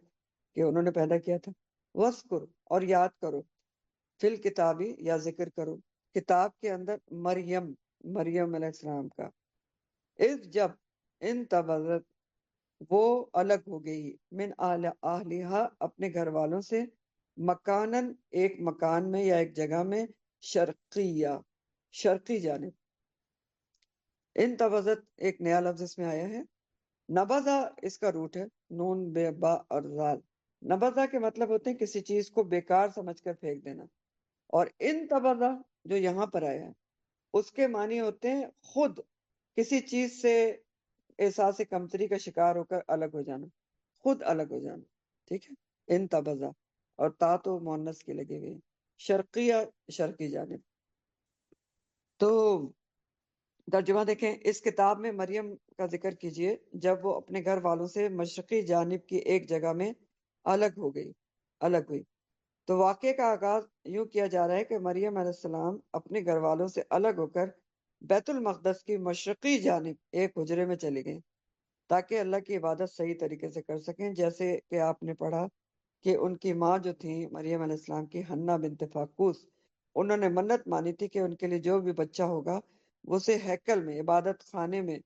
کہ انہوں نے پیدا کیا تھا. وَاذْکُر، اور یاد کرو، فی الکتابی، یا ذکر کرو کتاب کے اندر، مریم علیہ السلام کا. اذ، جب، انتبذت، وہ الگ ہو گئی، من اہلہا، اپنے گھر والوں سے، مکانن، ایک مکان میں یا ایک جگہ میں، شرقی جانب. انتبذت ایک نیا لفظ اس میں آیا ہے. نبذہ اس کا روٹ ہے، نون بے با اور زال. نبذہ کے مطلب ہوتے ہیں کسی چیز کو بیکار سمجھ کر پھینک دینا. اور انتبذہ جو یہاں پر آیا ہے اس کے معنی ہوتے ہیں خود کسی چیز سے احساس کمتری کا شکار ہو کر الگ ہو جانا، خود الگ ہو جانا. ٹھیک ہے، انتبذہ، اور تا تو مؤنث کے لگے ہوئے. شرقیہ، شرقی جانب. تو ترجمہ دیکھیں، اس کتاب میں مریم کا ذکر کیجئے جب وہ اپنے گھر والوں سے مشرقی جانب کی ایک جگہ میں الگ ہوئی. تو واقعے کا آغاز یوں کیا جا رہا ہے کہ مریم علیہ السلام اپنے گھر والوں سے الگ ہو کر بیت المقدس کی مشرقی جانب ایک حجرے میں چلی گئیں تاکہ اللہ کی عبادت صحیح طریقے سے کر سکیں. جیسے کہ آپ نے پڑھا کہ ان کی ماں جو تھی مریم علیہ السلام کی، حنا بنت فاقوس، انہوں نے منت مانی تھی کہ ان کے لیے جو بھی بچہ ہوگا وہ اسے ہیکل میں، عبادت خانے میں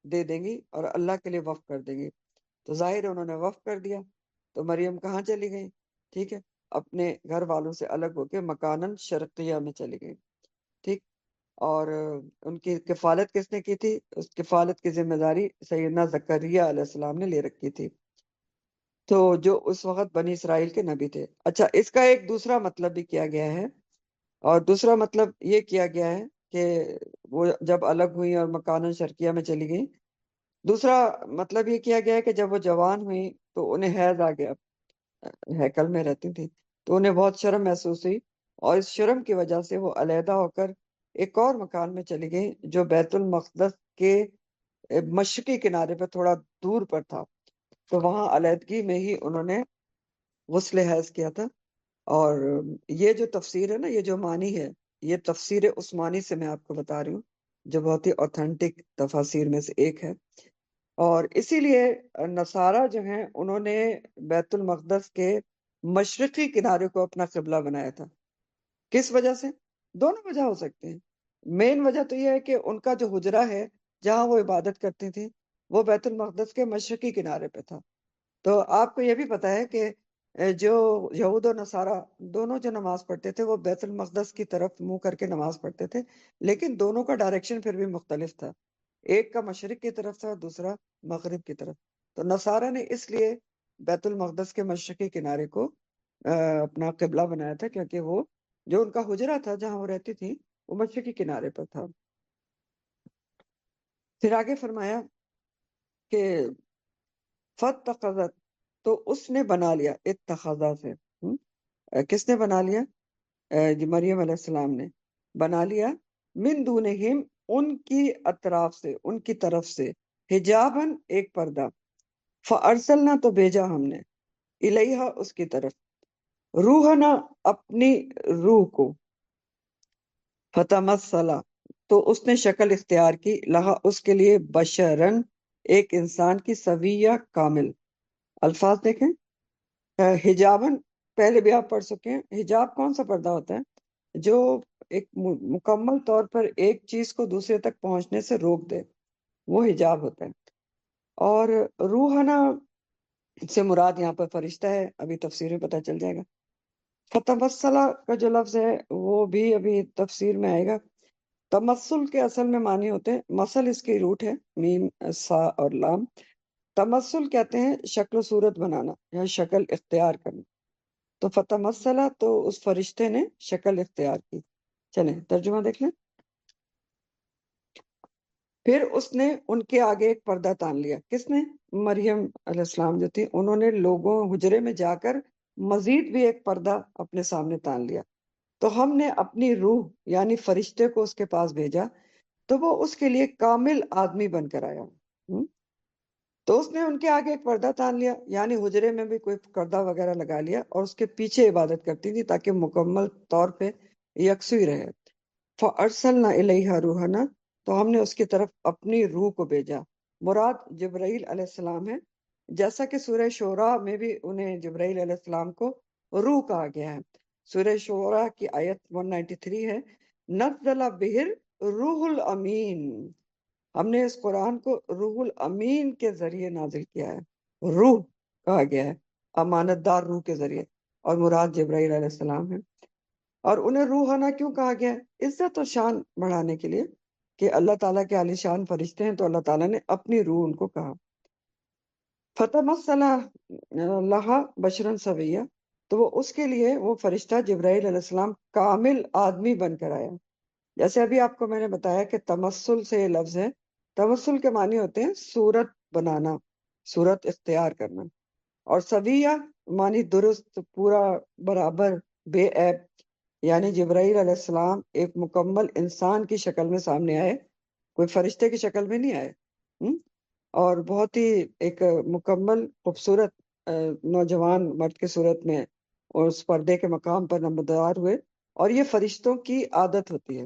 دے دیں گی اور اللہ کے لیے وقف کر دیں گی. تو ظاہر ہے انہوں نے وقف کر دیا. تو مریم کہاں چلی گئی؟ ٹھیک ہے، اپنے گھر والوں سے الگ ہو کے مکانن شرقیہ میں چلی گئی. ٹھیک. اور ان کی کفالت کس نے کی تھی؟ اس کفالت کی ذمہ داری سیدنا زکریا علیہ السلام نے لے رکھی تھی، تو جو اس وقت بنی اسرائیل کے نبی تھے. اچھا، اس کا ایک دوسرا مطلب بھی کیا گیا ہے، اور دوسرا مطلب یہ کیا گیا ہے کہ وہ جب الگ ہوئی اور مکانن شرقیہ میں چلی گئی. دوسرا مطلب یہ کیا گیا ہے کہ جب وہ جوان ہوئی تو انہیں حیض آ گیا، ہیکل میں رہتی تھی تو انہیں بہت شرم محسوس ہوئی، اور اس شرم کی وجہ سے وہ علیحدہ ہو کر ایک اور مکان میں چلی گئی جو بیت المقدس کے مشرقی کنارے پہ تھوڑا دور پر تھا. تو وہاں علیحدگی میں ہی انہوں نے غسل حیض کیا تھا. اور یہ جو تفسیر ہے نا، یہ جو معنی ہے، یہ تفسیر عثمانی سے میں آپ کو بتا رہی ہوں، جو بہت ہی اوتھینٹک تفاسیر میں سے ایک ہے. اور اسی لیے نصارہ جو ہیں انہوں نے بیت المقدس کے مشرقی کنارے کو اپنا قبلہ بنایا تھا. کس وجہ سے؟ دونوں وجہ ہو سکتے ہیں. مین وجہ تو یہ ہے کہ ان کا جو حجرہ ہے جہاں وہ عبادت کرتی تھی وہ بیت المقدس کے مشرقی کنارے پہ تھا. تو آپ کو یہ بھی پتا ہے کہ جو یہود و نصارہ دونوں جو نماز پڑھتے تھے وہ بیت المقدس کی طرف منہ کر کے نماز پڑھتے تھے، لیکن دونوں کا ڈائریکشن پھر بھی مختلف تھا. ایک کا مشرق کی طرف تھا، دوسرا مغرب کی طرف. تو نصارہ نے اس لیے بیت المقدس کے مشرقی کنارے کو اپنا قبلہ بنایا تھا، کیونکہ وہ جو ان کا حجرہ تھا جہاں وہ رہتی تھی وہ مشرقی کنارے پر تھا. پھر آگے فرمایا کہ فَاتَّخَذَتْ، تو اس نے بنا لیا، اتخذا سے، کس نے بنا لیا؟ مریم علیہ السلام نے بنا لیا، من دونہم، ان کی اطراف سے، ان کی طرف سے، حجابن، ایک پردہ. فارسلنا، تو بھیجا ہم نے، الیہا، اس کی طرف، روحنا، اپنی روح کو، فتمثلا، تو اس نے شکل اختیار کی، لہا، اس کے لیے، بشرن، ایک انسان کی، سویہ، کامل. الفاظ دیکھیں، حجابن پہلے بھی آپ پڑھ سکے ہیں. حجاب کون سا پردہ ہوتا ہے؟ جو ایک مکمل طور پر ایک چیز کو دوسرے تک پہنچنے سے روک دے، وہ حجاب ہوتا ہے. اور روحنا سے مراد یہاں پر فرشتہ ہے، ابھی تفسیر میں پتہ چل جائے گا. فتمثلا کا جو لفظ ہے وہ بھی ابھی تفسیر میں آئے گا. تمثل کے اصل میں معنی ہوتے ہیں، مثل اس کی روٹ ہے، میم، سا اور لام. تمثل کہتے ہیں شکل و صورت بنانا یا شکل اختیار کرنا. تو فتمثلا، تو اس فرشتے نے شکل اختیار کی. چلیں ترجمہ دیکھ لیں. پھر اس نے ان کے آگے ایک پردہ تان لیا. کس نے؟ مریم علیہ السلام جو تھی، انہوں نے لوگوں حجرے میں جا کر مزید بھی ایک پردہ اپنے سامنے تان لیا. تو ہم نے اپنی روح یعنی فرشتے کو اس کے پاس بھیجا تو وہ اس کے لیے کامل آدمی بن کر آیا. تو اس نے ان کے آگے ایک پردہ تان لیا، یعنی حجرے میں بھی کوئی پردہ وغیرہ لگا لیا، اور اس کے پیچھے عبادت کرتی تھی تاکہ مکمل طور پہ یکسوئی رہے۔ فَأَرْسَلْنَا إِلَيْهَا رُوحَنَا، تو ہم نے اس کی طرف اپنی روح کو بھیجا۔ مراد جبرائیل علیہ السلام ہے، جیسا کہ سورہ شعراء میں بھی انہیں جبرائیل علیہ السلام کو روح کہا گیا ہے۔ سورہ شعراء کی آیت 193 ہے، نزل بہر روح الامین، ہم نے اس قرآن کو روح الامین کے ذریعے نازل کیا ہے۔ روح کہا گیا ہے امانت دار روح کے ذریعے، اور مراد جبرائیل علیہ السلام ہے۔ اور انہیں روحانہ کیوں کہا گیا ہے؟ عزت و شان بڑھانے کے لیے کہ اللہ تعالیٰ کے عالی شان فرشتے ہیں، تو اللہ تعالیٰ نے اپنی روح ان کو کہا۔ فتمثل لہا بشرا سویا، تو وہ اس کے لیے وہ فرشتہ جبرائیل علیہ السلام کامل آدمی بن کر آیا۔ جیسے ابھی آپ کو میں نے بتایا کہ تمثل سے یہ لفظ ہے، تمثل کے معنی ہوتے ہیں صورت بنانا، صورت اختیار کرنا، اور سویہ معنی درست، پورا، برابر، بے عیب، یعنی جبرائیل علیہ السلام ایک مکمل انسان کی شکل میں سامنے آئے، کوئی فرشتے کی شکل میں نہیں آئے، اور بہت ہی ایک مکمل خوبصورت نوجوان مرد کی صورت میں اور اس پردے کے مقام پر نمودار ہوئے۔ اور یہ فرشتوں کی عادت ہوتی ہے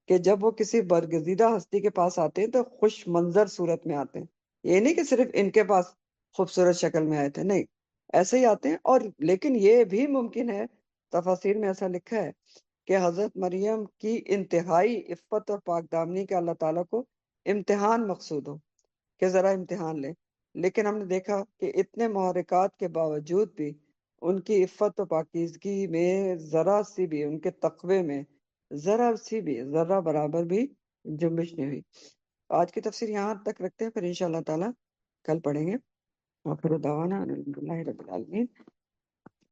کہ جب وہ کسی برگزیدہ ہستی کے پاس آتے ہیں تو خوش منظر صورت میں آتے ہیں، یہ نہیں کہ صرف ان کے پاس خوبصورت شکل میں آئے تھے، نہیں، ایسے ہی آتے ہیں۔ اور لیکن یہ بھی ممکن ہے، تفاسیر میں ایسا لکھا ہے کہ حضرت مریم کی انتہائی عفت اور پاک دامنی کا اللہ تعالیٰ کو امتحان مقصود ہو کہ ذرا امتحان لیں، لیکن ہم نے دیکھا کہ اتنے محرکات کے باوجود بھی ان کی عفت و پاکیزگی میں ذرا سی بھی، ان کے تقوی میں ذرا سی بھی، ذرہ برابر بھی جنبش نہیں ہوئی۔ آج کی تفسیر یہاں تک رکھتے ہیں، پھر انشاءاللہ تعالیٰ کل پڑھیں گے۔ آخر دعوانا الحمدللہ رب العالمین۔